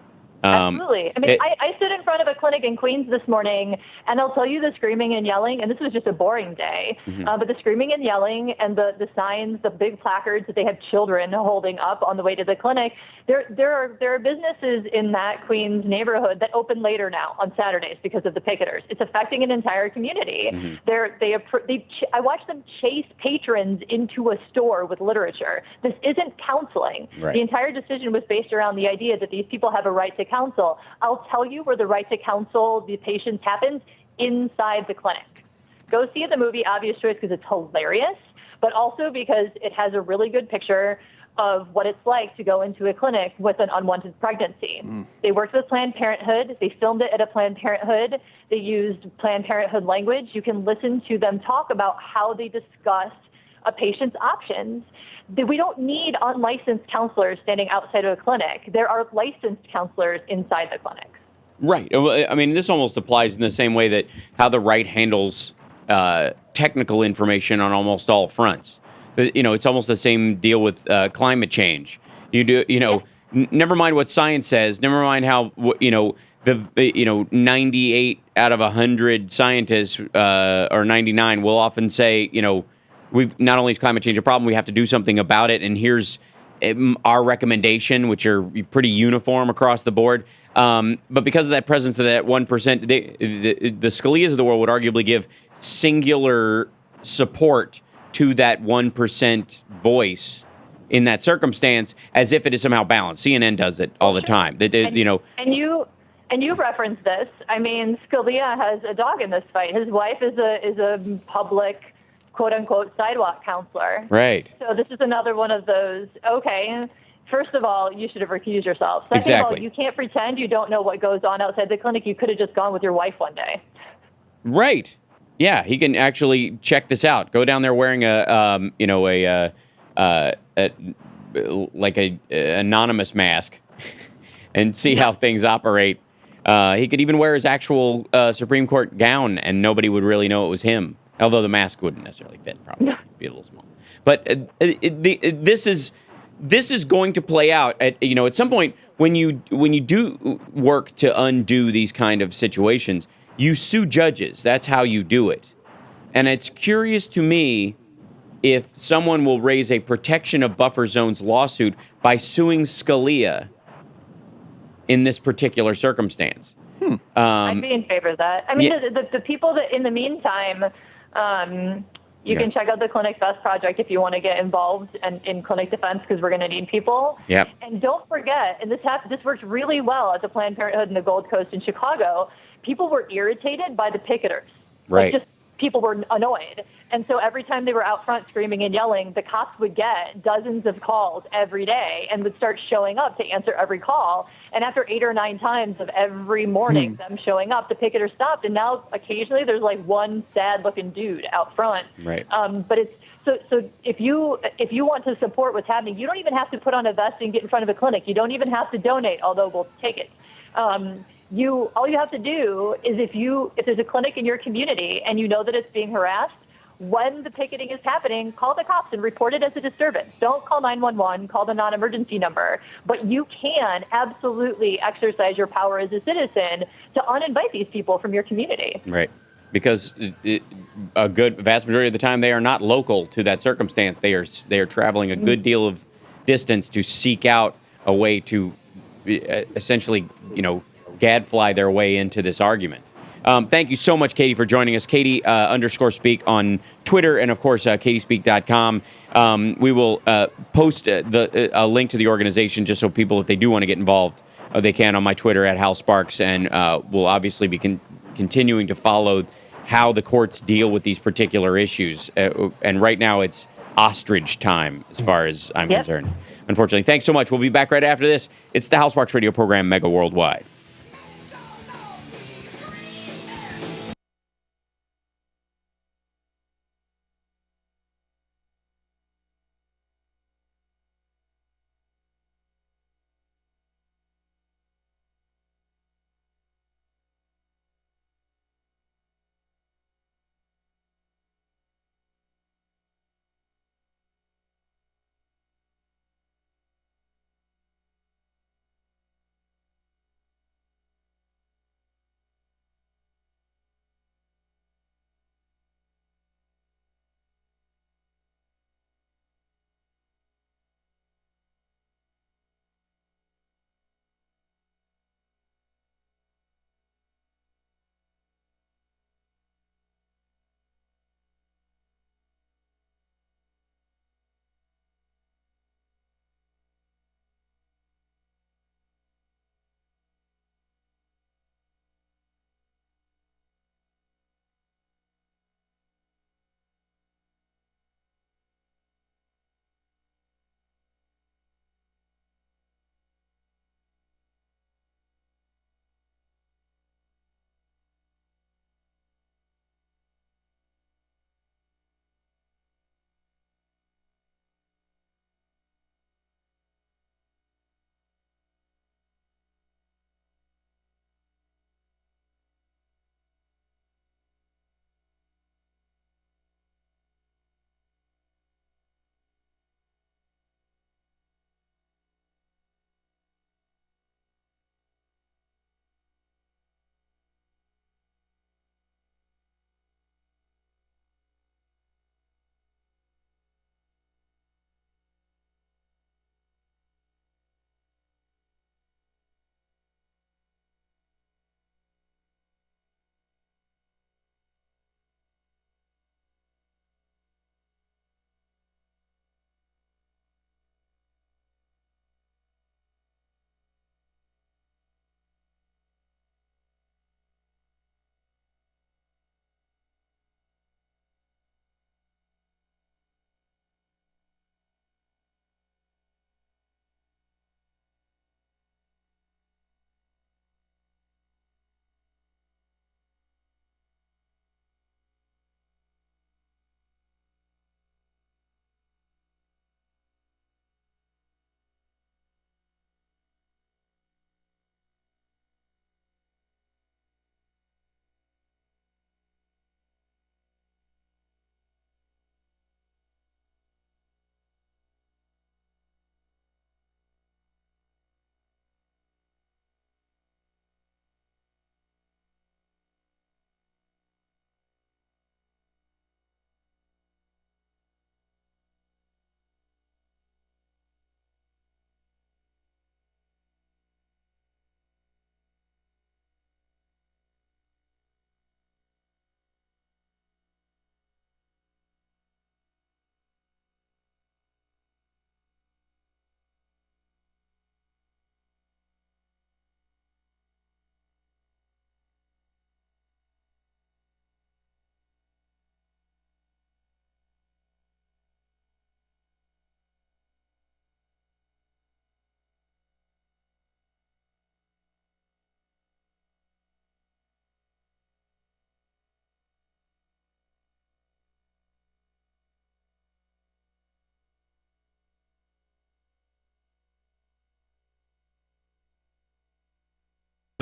Absolutely. I mean, I stood in front of a clinic in Queens this morning, and I'll tell you the screaming and yelling, and this was just a boring day, but the screaming and yelling and the signs, the big placards that they have children holding up on the way to the clinic, there are businesses in that Queens neighborhood that open later now on Saturdays because of the picketers. It's affecting an entire community. I watched them chase patrons into a store with literature. This isn't counseling. Right. The entire decision was based around the idea that these people have a right to counsel. I'll tell you where the right to counsel the patients happens: inside the clinic. Go see the movie Obvious Choice because it's hilarious, but also because it has a really good picture of what it's like to go into a clinic with an unwanted pregnancy. They worked with Planned Parenthood. They filmed it at a Planned Parenthood. They used Planned Parenthood language. You can listen to them talk about how they discussed a patient's options. We don't need unlicensed counselors standing outside of a clinic. There are licensed counselors inside the clinic. Right. I mean, this almost applies in the same way that how the right handles technical information on almost all fronts. It's almost the same deal with climate change. Never mind what science says. Never mind how 98 out of 100 scientists or 99 will often say, we've not only is climate change a problem, we have to do something about it. And here's our recommendation, which are pretty uniform across the board. But because of that presence of that 1%, the Scalias of the world would arguably give singular support to that 1% voice in that circumstance, as if it is somehow balanced. CNN does it all the time. And you referenced this. I mean, Scalia has a dog in this fight. His wife is a public, quote unquote, sidewalk counselor. Right. So this is another one of those. Okay. First of all, you should have recused yourself. Second of all, you can't pretend you don't know what goes on outside the clinic. You could have just gone with your wife one day. Right. Yeah, he can actually check this out. Go down there wearing a anonymous mask, and see how things operate. He could even wear his actual Supreme Court gown, and nobody would really know it was him. Although the mask wouldn't necessarily fit, probably It'd be a little small. But this is going to play out at some point when you do work to undo these kind of situations. You sue judges. That's how you do it. And it's curious to me if someone will raise a protection of buffer zones lawsuit by suing Scalia in this particular circumstance. I'd be in favor of that. I mean, yeah. the people that, in the meantime, you can check out the Clinic Best Project if you want to get involved in clinic defense, because we're going to need people. Yep. And don't forget, and this worked really well at the Planned Parenthood in the Gold Coast in Chicago, people were irritated by the picketers. Right. Like, just people were annoyed. And so every time they were out front screaming and yelling, the cops would get dozens of calls every day and would start showing up to answer every call. And after 8 or 9 times of every morning them showing up, the picketers stopped. And now occasionally there's like one sad-looking dude out front. Right. But it's so if you want to support what's happening, you don't even have to put on a vest and get in front of a clinic. You don't even have to donate, although we'll take it. All you have to do is if there's a clinic in your community and you know that it's being harassed, when the picketing is happening, call the cops and report it as a disturbance. Don't call 911, call the non-emergency number. But you can absolutely exercise your power as a citizen to uninvite these people from your community. Right. Because vast majority of the time they are not local to that circumstance. They are traveling a good deal of distance to seek out a way to essentially, gadfly their way into this argument. Thank you so much, Katie, for joining us. Katie _speak on Twitter, and of course, katiespeak.com. We will post a link to the organization just so people, if they do want to get involved, they can on my Twitter at Hal Sparks, and we'll obviously be continuing to follow how the courts deal with these particular issues. And right now, it's ostrich time as far as I'm concerned. Unfortunately, thanks so much. We'll be back right after this. It's the Hal Sparks Radio program, Mega Worldwide.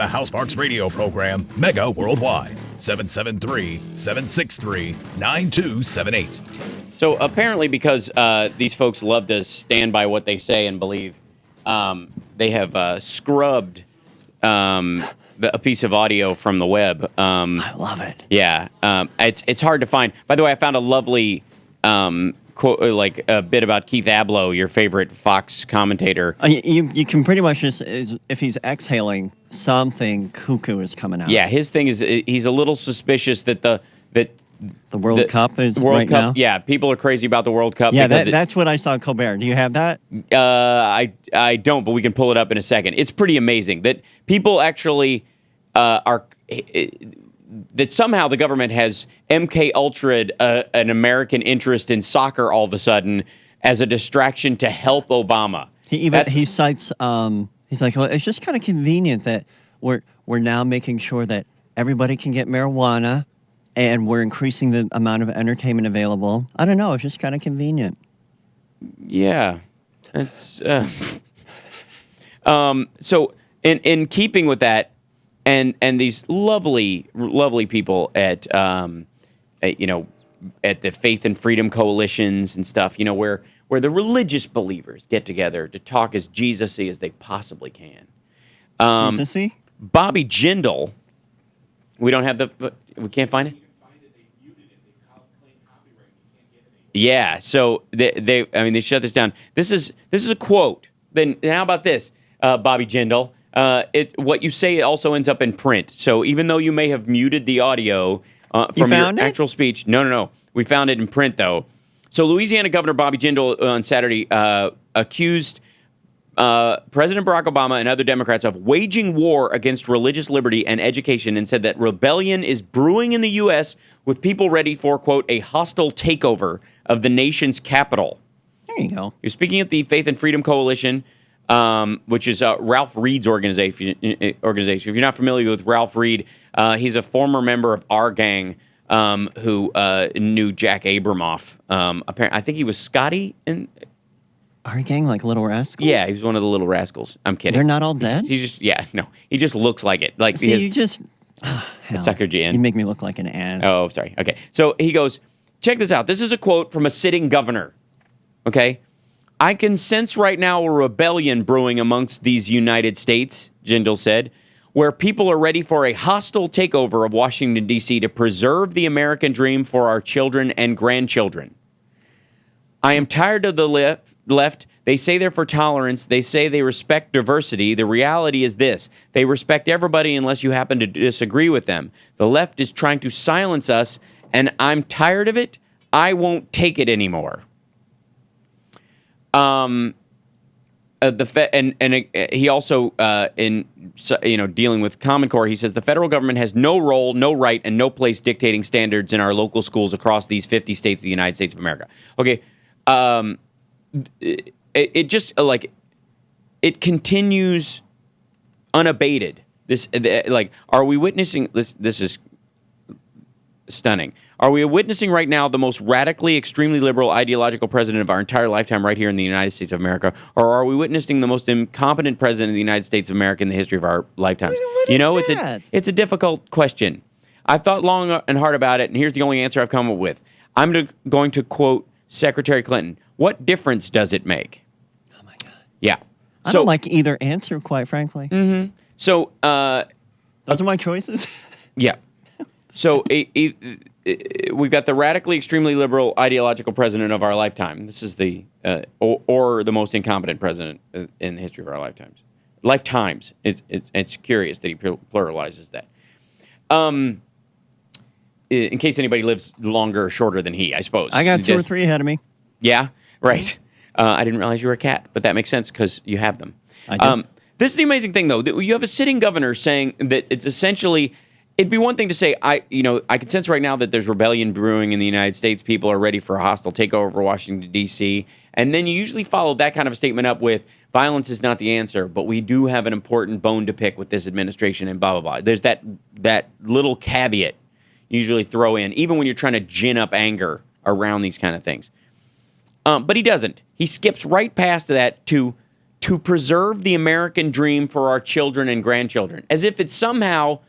The House Parks radio program, Mega Worldwide, 773-763-9278. So apparently because these folks love to stand by what they say and believe, they have scrubbed a piece of audio from the web. I love it. Yeah. It's hard to find. By the way, I found a lovely quote, like a bit about Keith Abloh, your favorite Fox commentator. You can pretty much just, if he's exhaling, something cuckoo is coming out. Yeah, his thing is he's a little suspicious that the World Cup is World right Cup, now. Yeah, people are crazy about the World Cup. Yeah, because that's what I saw at Colbert. Do you have that? I don't, but we can pull it up in a second. It's pretty amazing that people actually are that somehow the government has MK Ultra'd an American interest in soccer all of a sudden as a distraction to help Obama. He cites he's like, well, it's just kind of convenient that we're now making sure that everybody can get marijuana. And we're increasing the amount of entertainment available. I don't know. It's just kind of convenient. Yeah. It's so in keeping with that, and these lovely people at the Faith and Freedom Coalitions and stuff, where the religious believers get together to talk as Jesus-y as they possibly can. Jesus-y? Bobby Jindal. We don't have we can't find it? Yeah, so they shut this down. This is a quote. Then how about this, Bobby Jindal? What you say also ends up in print. So even though you may have muted the audio from your actual speech, no, we found it in print though. So Louisiana Governor Bobby Jindal on Saturday accused President Barack Obama and other Democrats of waging war against religious liberty and education, and said that rebellion is brewing in the U.S. with people ready for, quote, a hostile takeover of the nation's capital. There you go. You're speaking at the Faith and Freedom Coalition, which is Ralph Reed's organization. If you're not familiar with Ralph Reed, he's a former member of our gang who knew Jack Abramoff. Apparently, I think he was Scotty in our gang, like Little Rascals? Yeah, he was one of the Little Rascals. I'm kidding. They're not all dead? He just looks like it. Like See, you just... sucker Jan. You make me look like an ass. Oh, sorry. Okay. So he goes, check this out. This is a quote from a sitting governor. Okay? I can sense right now a rebellion brewing amongst these United States, Jindal said, where people are ready for a hostile takeover of Washington, D.C. to preserve the American dream for our children and grandchildren. I am tired of the left. They say they're for tolerance. They say they respect diversity. The reality is this. They respect everybody unless you happen to disagree with them. The left is trying to silence us, and I'm tired of it. I won't take it anymore. He also, in dealing with Common Core, he says the federal government has no role, no right, and no place dictating standards in our local schools across these 50 states of the United States of America. Okay. It just it continues unabated. Are we witnessing this? This is stunning. Are we witnessing right now the most radically, extremely liberal, ideological president of our entire lifetime right here in the United States of America, or are we witnessing the most incompetent president of the United States of America in the history of our lifetimes? It's a difficult question. I've thought long and hard about it, and here's the only answer I've come up with. I'm going to quote Secretary Clinton. What difference does it make? Oh, my God. Yeah. I don't like either answer, quite frankly. Mm-hmm. So... those are my choices? Yeah. So we've got the radically, extremely liberal, ideological president of our lifetime. This is the... or the most incompetent president in the history of our lifetimes. Lifetimes. It's curious that he pluralizes that. In case anybody lives longer or shorter than he, I suppose. I got 2 or 3 ahead of me. Yeah, right. I didn't realize you were a cat, but that makes sense because you have them. I do. This is the amazing thing, though. You have a sitting governor saying that it's essentially... It'd be one thing to say, I can sense right now that there's rebellion brewing in the United States. People are ready for a hostile takeover of Washington, D.C. And then you usually follow that kind of a statement up with, violence is not the answer, but we do have an important bone to pick with this administration and blah, blah, blah. There's that little caveat you usually throw in, even when you're trying to gin up anger around these kind of things. But he doesn't. He skips right past that to to preserve the American dream for our children and grandchildren, as if it's somehow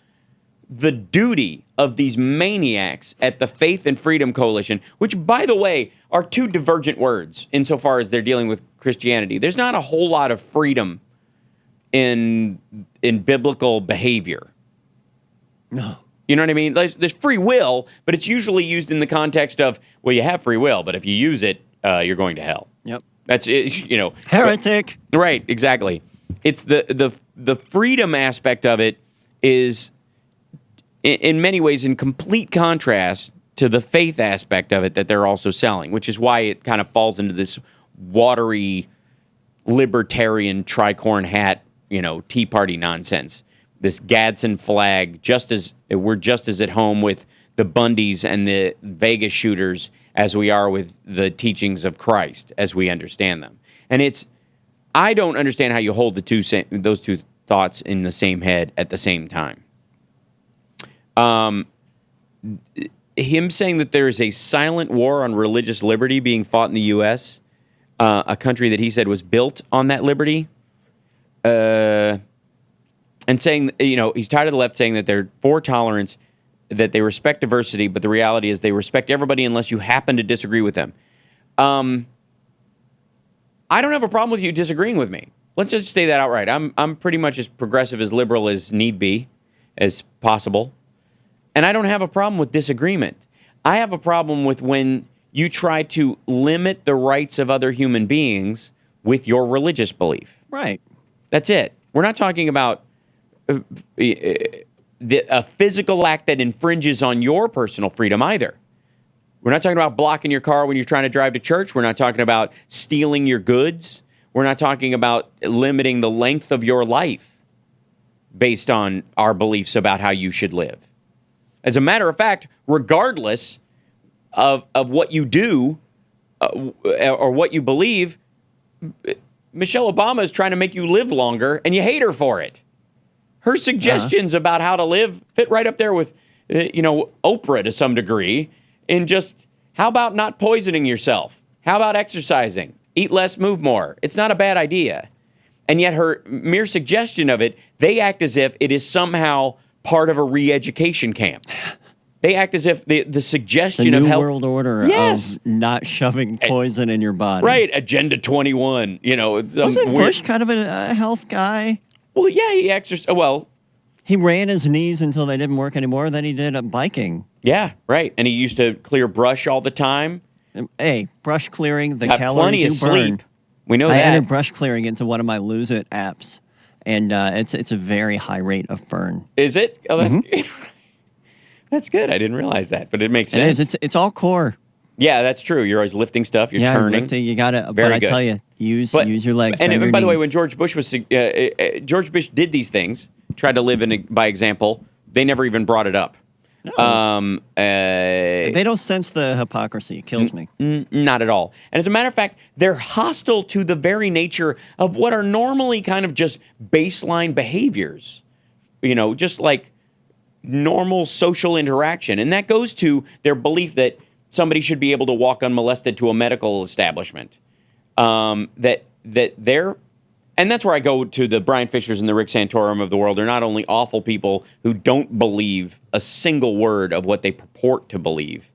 the duty of these maniacs at the Faith and Freedom Coalition, which, by the way, are two divergent words insofar as they're dealing with Christianity. There's not a whole lot of freedom in biblical behavior. No. You know what I mean? There's free will, but it's usually used in the context of, well, you have free will, but if you use it, you're going to hell. Yep. That's it, you know. Heretic. Right, exactly. It's the freedom aspect of it is in many ways in complete contrast to the faith aspect of it that they're also selling, which is why it kind of falls into this watery libertarian tricorn hat, you know, Tea Party nonsense. This Gadsden flag, we're just as at home with the Bundys and the Vegas shooters as we are with the teachings of Christ as we understand them. And I don't understand how you hold those two thoughts in the same head at the same time. Him saying that there is a silent war on religious liberty being fought in the U.S., a country that he said was built on that liberty, and saying, you know, he's tired of the left saying that they're for tolerance, that they respect diversity, but the reality is they respect everybody unless you happen to disagree with them. I don't have a problem with you disagreeing with me. Let's just say that outright. I'm pretty much as progressive as liberal as need be, as possible. And I don't have a problem with disagreement. I have a problem with when you try to limit the rights of other human beings with your religious belief. Right. That's it. We're not talking about a physical act that infringes on your personal freedom either. We're not talking about blocking your car when you're trying to drive to church. We're not talking about stealing your goods. We're not talking about limiting the length of your life based on our beliefs about how you should live. As a matter of fact, regardless of what you do or what you believe, Michelle Obama is trying to make you live longer, and you hate her for it. Her suggestions about how to live fit right up there with, Oprah to some degree. And just, how about not poisoning yourself? How about exercising? Eat less, move more. It's not a bad idea. And yet her mere suggestion of it, they act as if it is somehow part of a re-education camp. They act as if the suggestion of New health... World Order of not shoving poison in your body. Right, Agenda 21. Wasn't Bush kind of a health guy? Well, yeah, he exercised... Well... He ran his knees until they didn't work anymore. Then he did biking. Yeah, right. And he used to clear brush all the time. Hey, brush clearing, the got calories plenty you of burn. sleep. We know I that. added brush clearing into one of my Lose It apps, and it's a very high rate of burn. Is it? Oh, that's that's good. I didn't realize that, but it makes sense. It is. It's all core. Yeah, that's true. You're always lifting stuff. You're turning. Lifting, you got to. Very But I good. tell you, use your legs. And by the way, when George Bush did these things, tried to live by example, they never even brought it up. No. They don't sense the hypocrisy. It kills me. Not at all. And as a matter of fact, they're hostile to the very nature of what are normally kind of just baseline behaviors. Just like normal social interaction. And that goes to their belief that somebody should be able to walk unmolested to a medical establishment. That they're... And that's where I go to the Brian Fishers and the Rick Santorum of the world. They're not only awful people who don't believe a single word of what they purport to believe.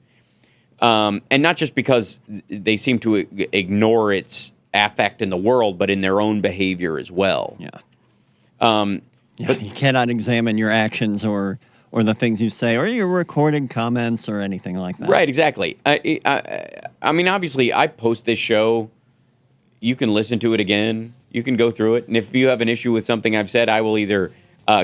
And not just because they seem to ignore its affect in the world, but in their own behavior as well. Yeah. But you cannot examine your actions or the things you say or your recorded comments or anything like that. Right, exactly. I mean, obviously, I post this show. You can listen to it again. You can go through it, and if you have an issue with something I've said, I will either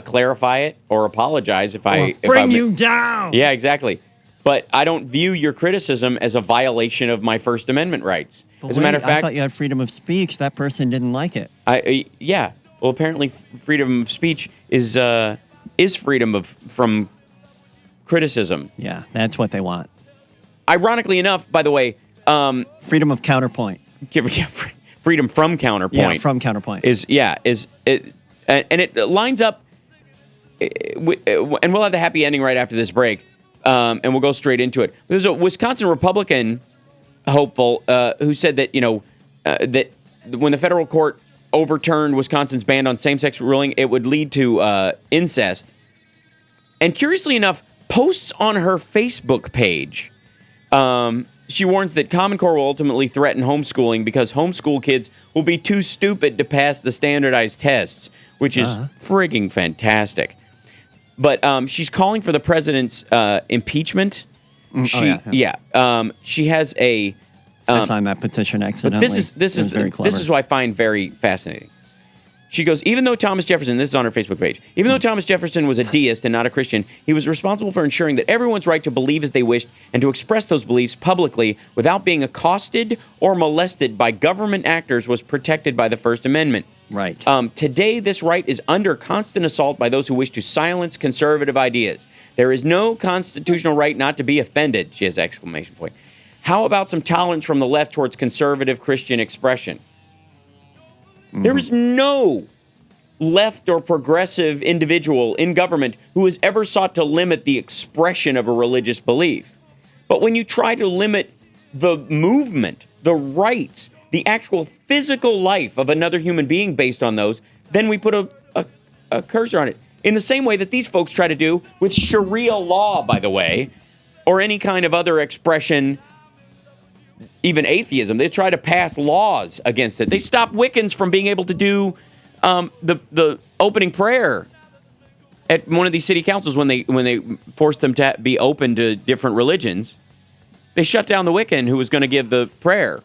clarify it or apologize if I bring you down. Yeah, exactly. But I don't view your criticism as a violation of my First Amendment rights. As a matter of fact, I thought you had freedom of speech. That person didn't like it. Yeah. Well, apparently, freedom of speech is freedom from criticism. Yeah, that's what they want. Ironically enough, by the way, freedom of counterpoint. Freedom from counterpoint. Yeah, from counterpoint. And it lines up, and we'll have the happy ending right after this break, and we'll go straight into it. There's a Wisconsin Republican hopeful who said that, that when the federal court overturned Wisconsin's ban on same-sex ruling, it would lead to incest. And curiously enough, posts on her Facebook page, she warns that Common Core will ultimately threaten homeschooling because homeschool kids will be too stupid to pass the standardized tests, which is frigging fantastic. But she's calling for the president's impeachment. She has a. I signed that petition accidentally. But this is what I find very fascinating. She goes, even though Thomas Jefferson, this is on her Facebook page, even though Thomas Jefferson was a deist and not a Christian, he was responsible for ensuring that everyone's right to believe as they wished and to express those beliefs publicly without being accosted or molested by government actors was protected by the First Amendment. Right. Today, this right is under constant assault by those who wish to silence conservative ideas. There is no constitutional right not to be offended, she has an exclamation point. How about some tolerance from the left towards conservative Christian expression? There is no left or progressive individual in government who has ever sought to limit the expression of a religious belief. But when you try to limit the movement, the rights, the actual physical life of another human being based on those, then we put a cursor on it. In the same way that these folks try to do with Sharia law, by the way, or any kind of other expression, even atheism. They try to pass laws against it. They stop Wiccans from being able to do the opening prayer at one of these city councils when they forced them to be open to different religions. They shut down the Wiccan who was going to give the prayer.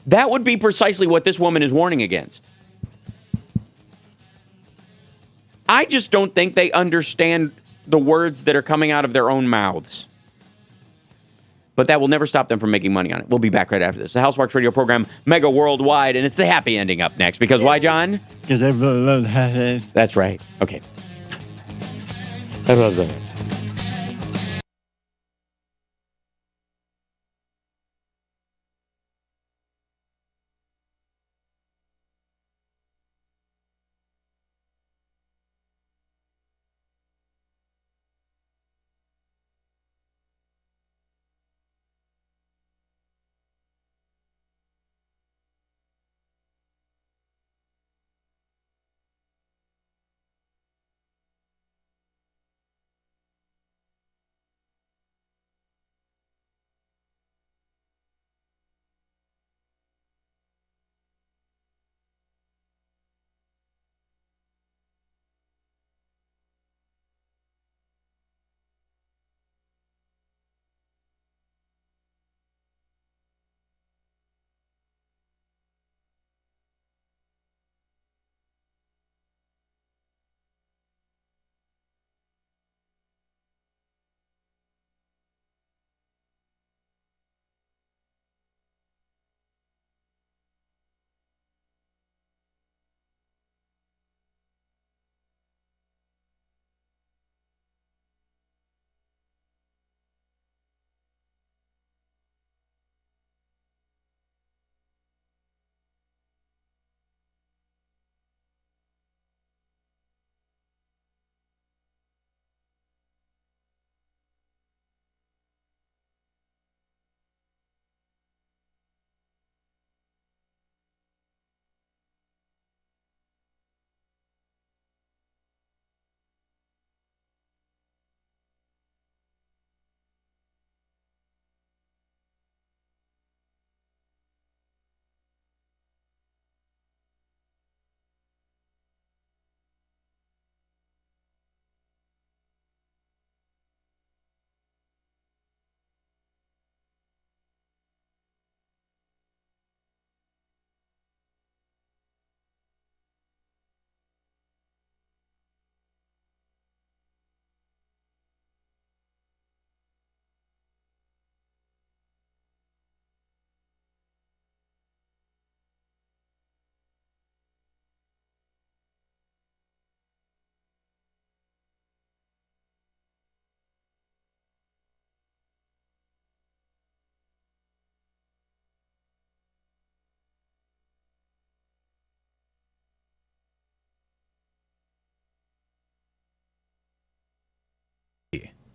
That would be precisely what this woman is warning against. I just don't think they understand the words that are coming out of their own mouths. But that will never stop them from making money on it. We'll be back right after this. The House Sparks radio program, mega worldwide, and it's the happy ending up next. Because why, John? Because everyone loves happy. That's right. Okay. I love that.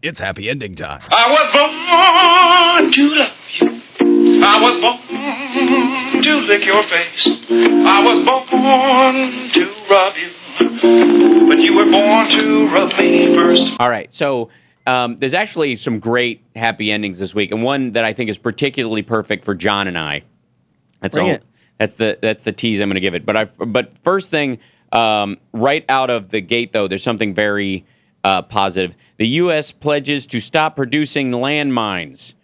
It's happy ending time. I was born to love you. I was born to lick your face. I was born to rub you. But you were born to rub me first. All right, so there's actually some great happy endings this week, and one that I think is particularly perfect for John and I. That's the tease I'm going to give it. But first thing, right out of the gate, though, there's something very positive. The U.S. pledges to stop producing landmines.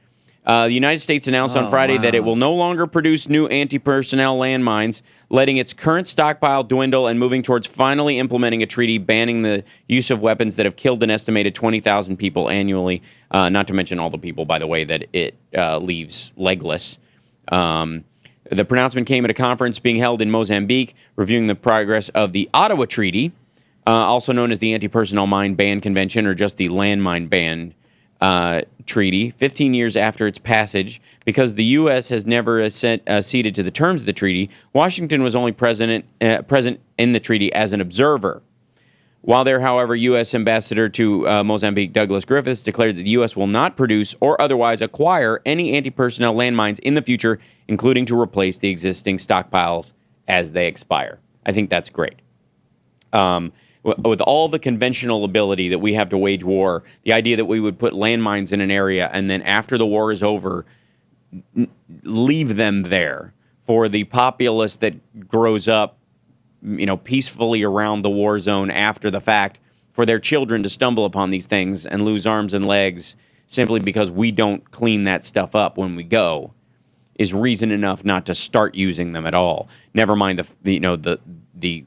The United States announced on Friday that it will no longer produce new anti-personnel landmines, letting its current stockpile dwindle and moving towards finally implementing a treaty banning the use of weapons that have killed an estimated 20,000 people annually, not to mention all the people, by the way, that it leaves legless. The pronouncement came at a conference being held in Mozambique, reviewing the progress of the Ottawa Treaty, also known as the Anti-Personnel Mine Ban Convention, or just the Landmine Ban Treaty, 15 years after its passage. Because the U.S. has never ceded to the terms of the treaty, Washington was only present in the treaty as an observer. While there, however, U.S. Ambassador to Mozambique Douglas Griffiths declared that the U.S. will not produce or otherwise acquire any anti-personnel landmines in the future, including to replace the existing stockpiles as they expire. I think that's great. With all the conventional ability that we have to wage war, the idea that we would put landmines in an area and then after the war is over, leave them there for the populace that grows up, peacefully around the war zone after the fact, for their children to stumble upon these things and lose arms and legs simply because we don't clean that stuff up when we go, is reason enough not to start using them at all. Never mind the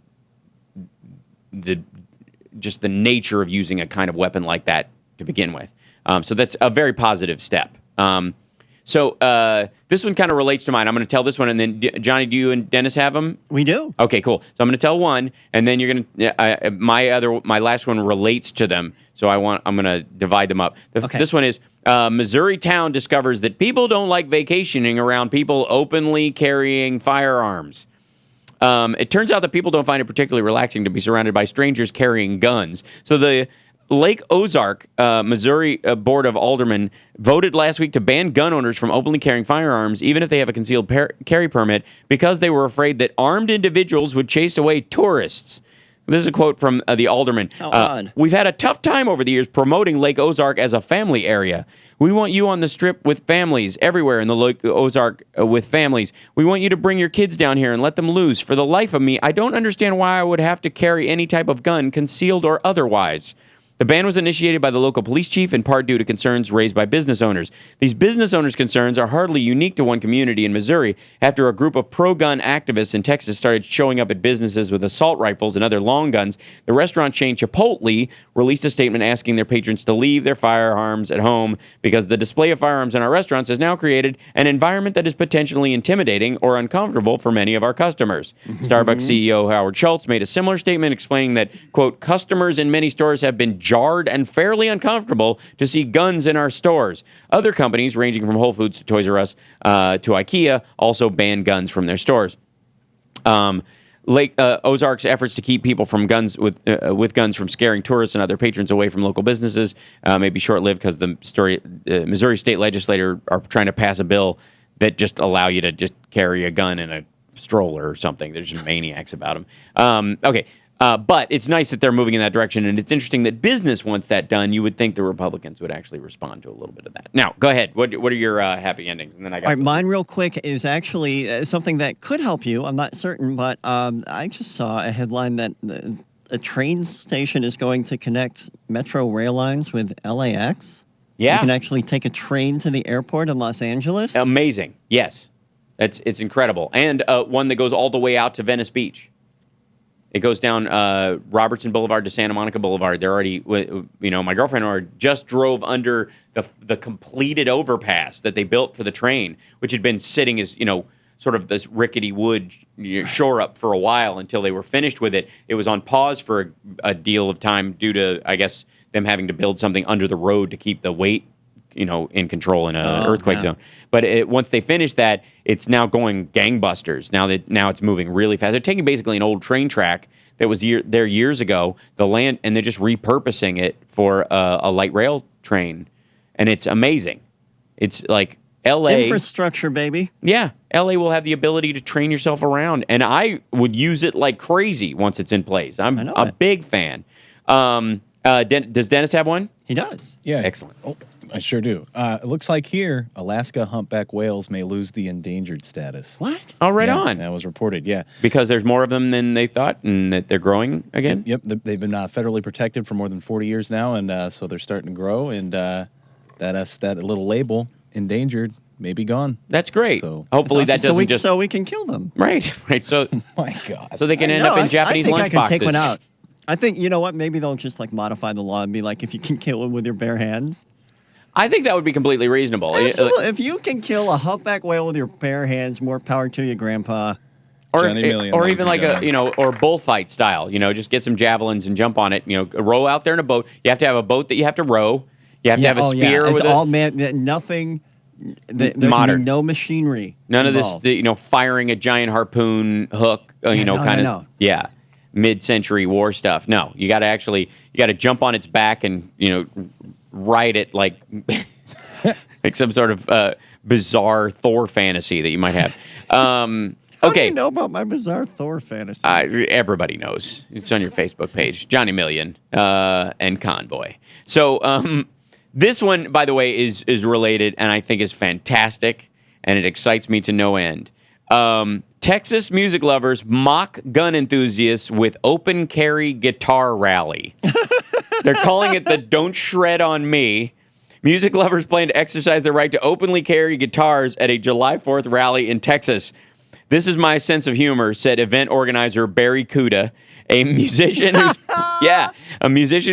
just the nature of using a kind of weapon like that to begin with. So that's a very positive step. So this one kind of relates to mine. I'm going to tell this one, and then Johnny, do you and Dennis have them? We do. Okay, cool. So I'm going to tell one, and then you're going to my last one relates to them. So I'm going to divide them up. This one is Missouri town discovers that people don't like vacationing around people openly carrying firearms. It turns out that people don't find it particularly relaxing to be surrounded by strangers carrying guns. So the Lake Ozark, Missouri Board of Aldermen voted last week to ban gun owners from openly carrying firearms, even if they have a concealed carry permit, because they were afraid that armed individuals would chase away tourists. This is a quote from the alderman. We've had a tough time over the years promoting Lake Ozark as a family area. We want you on the strip with families everywhere in the Lake Ozark with families. We want you to bring your kids down here and let them loose. For the life of me, I don't understand why I would have to carry any type of gun, concealed or otherwise. The ban was initiated by the local police chief in part due to concerns raised by business owners. These business owners' concerns are hardly unique to one community in Missouri. After a group of pro-gun activists in Texas started showing up at businesses with assault rifles and other long guns, the restaurant chain Chipotle released a statement asking their patrons to leave their firearms at home because the display of firearms in our restaurants has now created an environment that is potentially intimidating or uncomfortable for many of our customers. Starbucks CEO Howard Schultz made a similar statement explaining that, quote, customers in many stores have been jarred and fairly uncomfortable to see guns in our stores. Other companies, ranging from Whole Foods to Toys R Us to IKEA, also ban guns from their stores. Lake Ozark's efforts to keep people from guns with guns from scaring tourists and other patrons away from local businesses may be short-lived because the Missouri state legislature are trying to pass a bill that just allow you to just carry a gun in a stroller or something. They're just maniacs about them. Okay. But it's nice that they're moving in that direction, and it's interesting that business wants that done. You would think the Republicans would actually respond to a little bit of that. Now, go ahead. What are your happy endings? And then I got all right, mine real quick is actually something that could help you. I'm not certain, but I just saw a headline that a train station is going to connect metro rail lines with LAX. Yeah. You can actually take a train to the airport in Los Angeles. Amazing. Yes. It's incredible. And one that goes all the way out to Venice Beach. It goes down Robertson Boulevard to Santa Monica Boulevard. They're already, my girlfriend just drove under the completed overpass that they built for the train, which had been sitting as, sort of this rickety wood shore up for a while until they were finished with it. It was on pause for a deal of time due to, I guess, them having to build something under the road to keep the weight in control in an earthquake zone. But once they finish that, it's now going gangbusters. Now it's moving really fast. They're taking basically an old train track that was there years ago, and they're just repurposing it for a light rail train, and it's amazing. It's like L.A. Infrastructure, baby. Yeah, L.A. will have the ability to train yourself around, and I would use it like crazy once it's in place. I'm a big fan. Does Dennis have one? He does. Yeah. Excellent. Oh, I sure do. It looks like here, Alaska humpback whales may lose the endangered status. What? Oh, right on. That was reported, yeah. Because there's more of them than they thought, and that they're growing again? Yep. They've been federally protected for more than 40 years now, and so they're starting to grow, and that little label, endangered, may be gone. That's great. So, hopefully that doesn't so we can kill them. Right. So, my God. So they can end up in Japanese I think lunchboxes. I can take one out. I think, you know what, maybe they'll just modify the law and be like, if you can kill them with your bare hands. I think that would be completely reasonable. Absolutely. If you can kill a humpback whale with your bare hands, more power to you, Grandpa. Or even like or bullfight style, just get some javelins and jump on it, row out there in a boat. You have to have a boat that you have to row. You have to have a spear It's with all nothing. There modern. can be no machinery. None involved. of this, firing a giant harpoon hook, mid-century war stuff. No, you got to jump on its back and, ride it like some sort of bizarre Thor fantasy that you might have. How do you know about my bizarre Thor fantasy? Everybody knows. It's on your Facebook page. Johnny Million and Convoy. So this one, by the way, is related and I think is fantastic, and it excites me to no end. Texas music lovers mock gun enthusiasts with open carry guitar rally. They're calling it the Don't Shred on Me. Music lovers plan to exercise their right to openly carry guitars at a July 4th rally in Texas. This is my sense of humor, said event organizer Barry Kuda, a musician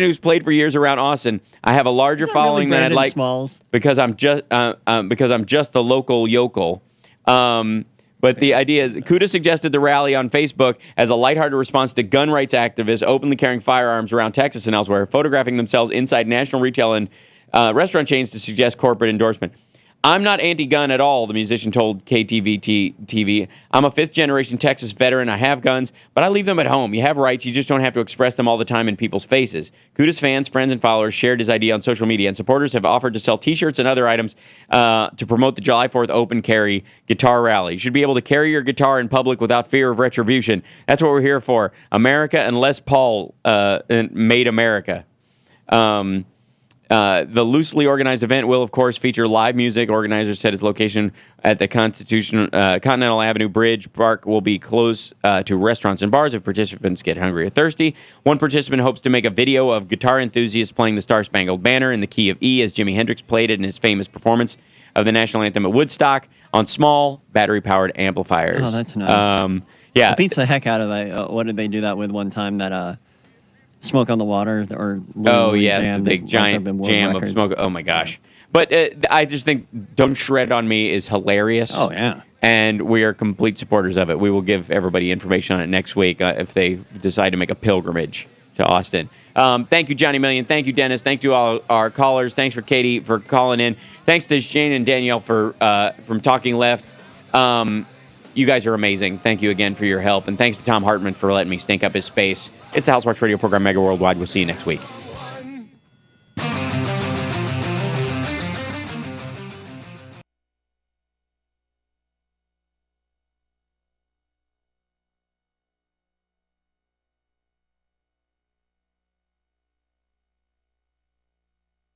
who's played for years around Austin. I have a larger following than I'd like because I'm just the local yokel. But the idea is, Kuda suggested the rally on Facebook as a lighthearted response to gun rights activists openly carrying firearms around Texas and elsewhere, photographing themselves inside national retail and restaurant chains to suggest corporate endorsement. I'm not anti-gun at all, the musician told KTVT-TV. I'm a fifth-generation Texas veteran. I have guns, but I leave them at home. You have rights. You just don't have to express them all the time in people's faces. Kuda's fans, friends, and followers shared his idea on social media, and supporters have offered to sell T-shirts and other items to promote the July 4th open carry guitar rally. You should be able to carry your guitar in public without fear of retribution. That's what we're here for. America and Les Paul made America. The loosely organized event will, of course, feature live music. Organizers said its location at the Continental Avenue Bridge Park will be close to restaurants and bars if participants get hungry or thirsty. One participant hopes to make a video of guitar enthusiasts playing the Star-Spangled Banner in the key of E as Jimi Hendrix played it in his famous performance of the national anthem at Woodstock on small battery-powered amplifiers. Oh, that's nice. Yeah. It beats the heck out of it. What did they do that with one time? That Smoke on the Water or the big giant jam of smoke. Oh my gosh. But I just think Don't Shred on Me is hilarious. Oh yeah. And we are complete supporters of it. We will give everybody information on it next week if they decide to make a pilgrimage to Austin. Thank you, Johnny Million. Thank you, Dennis. Thank you all our callers. Thanks for Katie for calling in. Thanks to Shane and Danielle for from Talking Left. You guys are amazing. Thank you again for your help. And thanks to Tom Hartman for letting me stink up his space. It's the Housemarks Radio program, Mega Worldwide. We'll see you next week.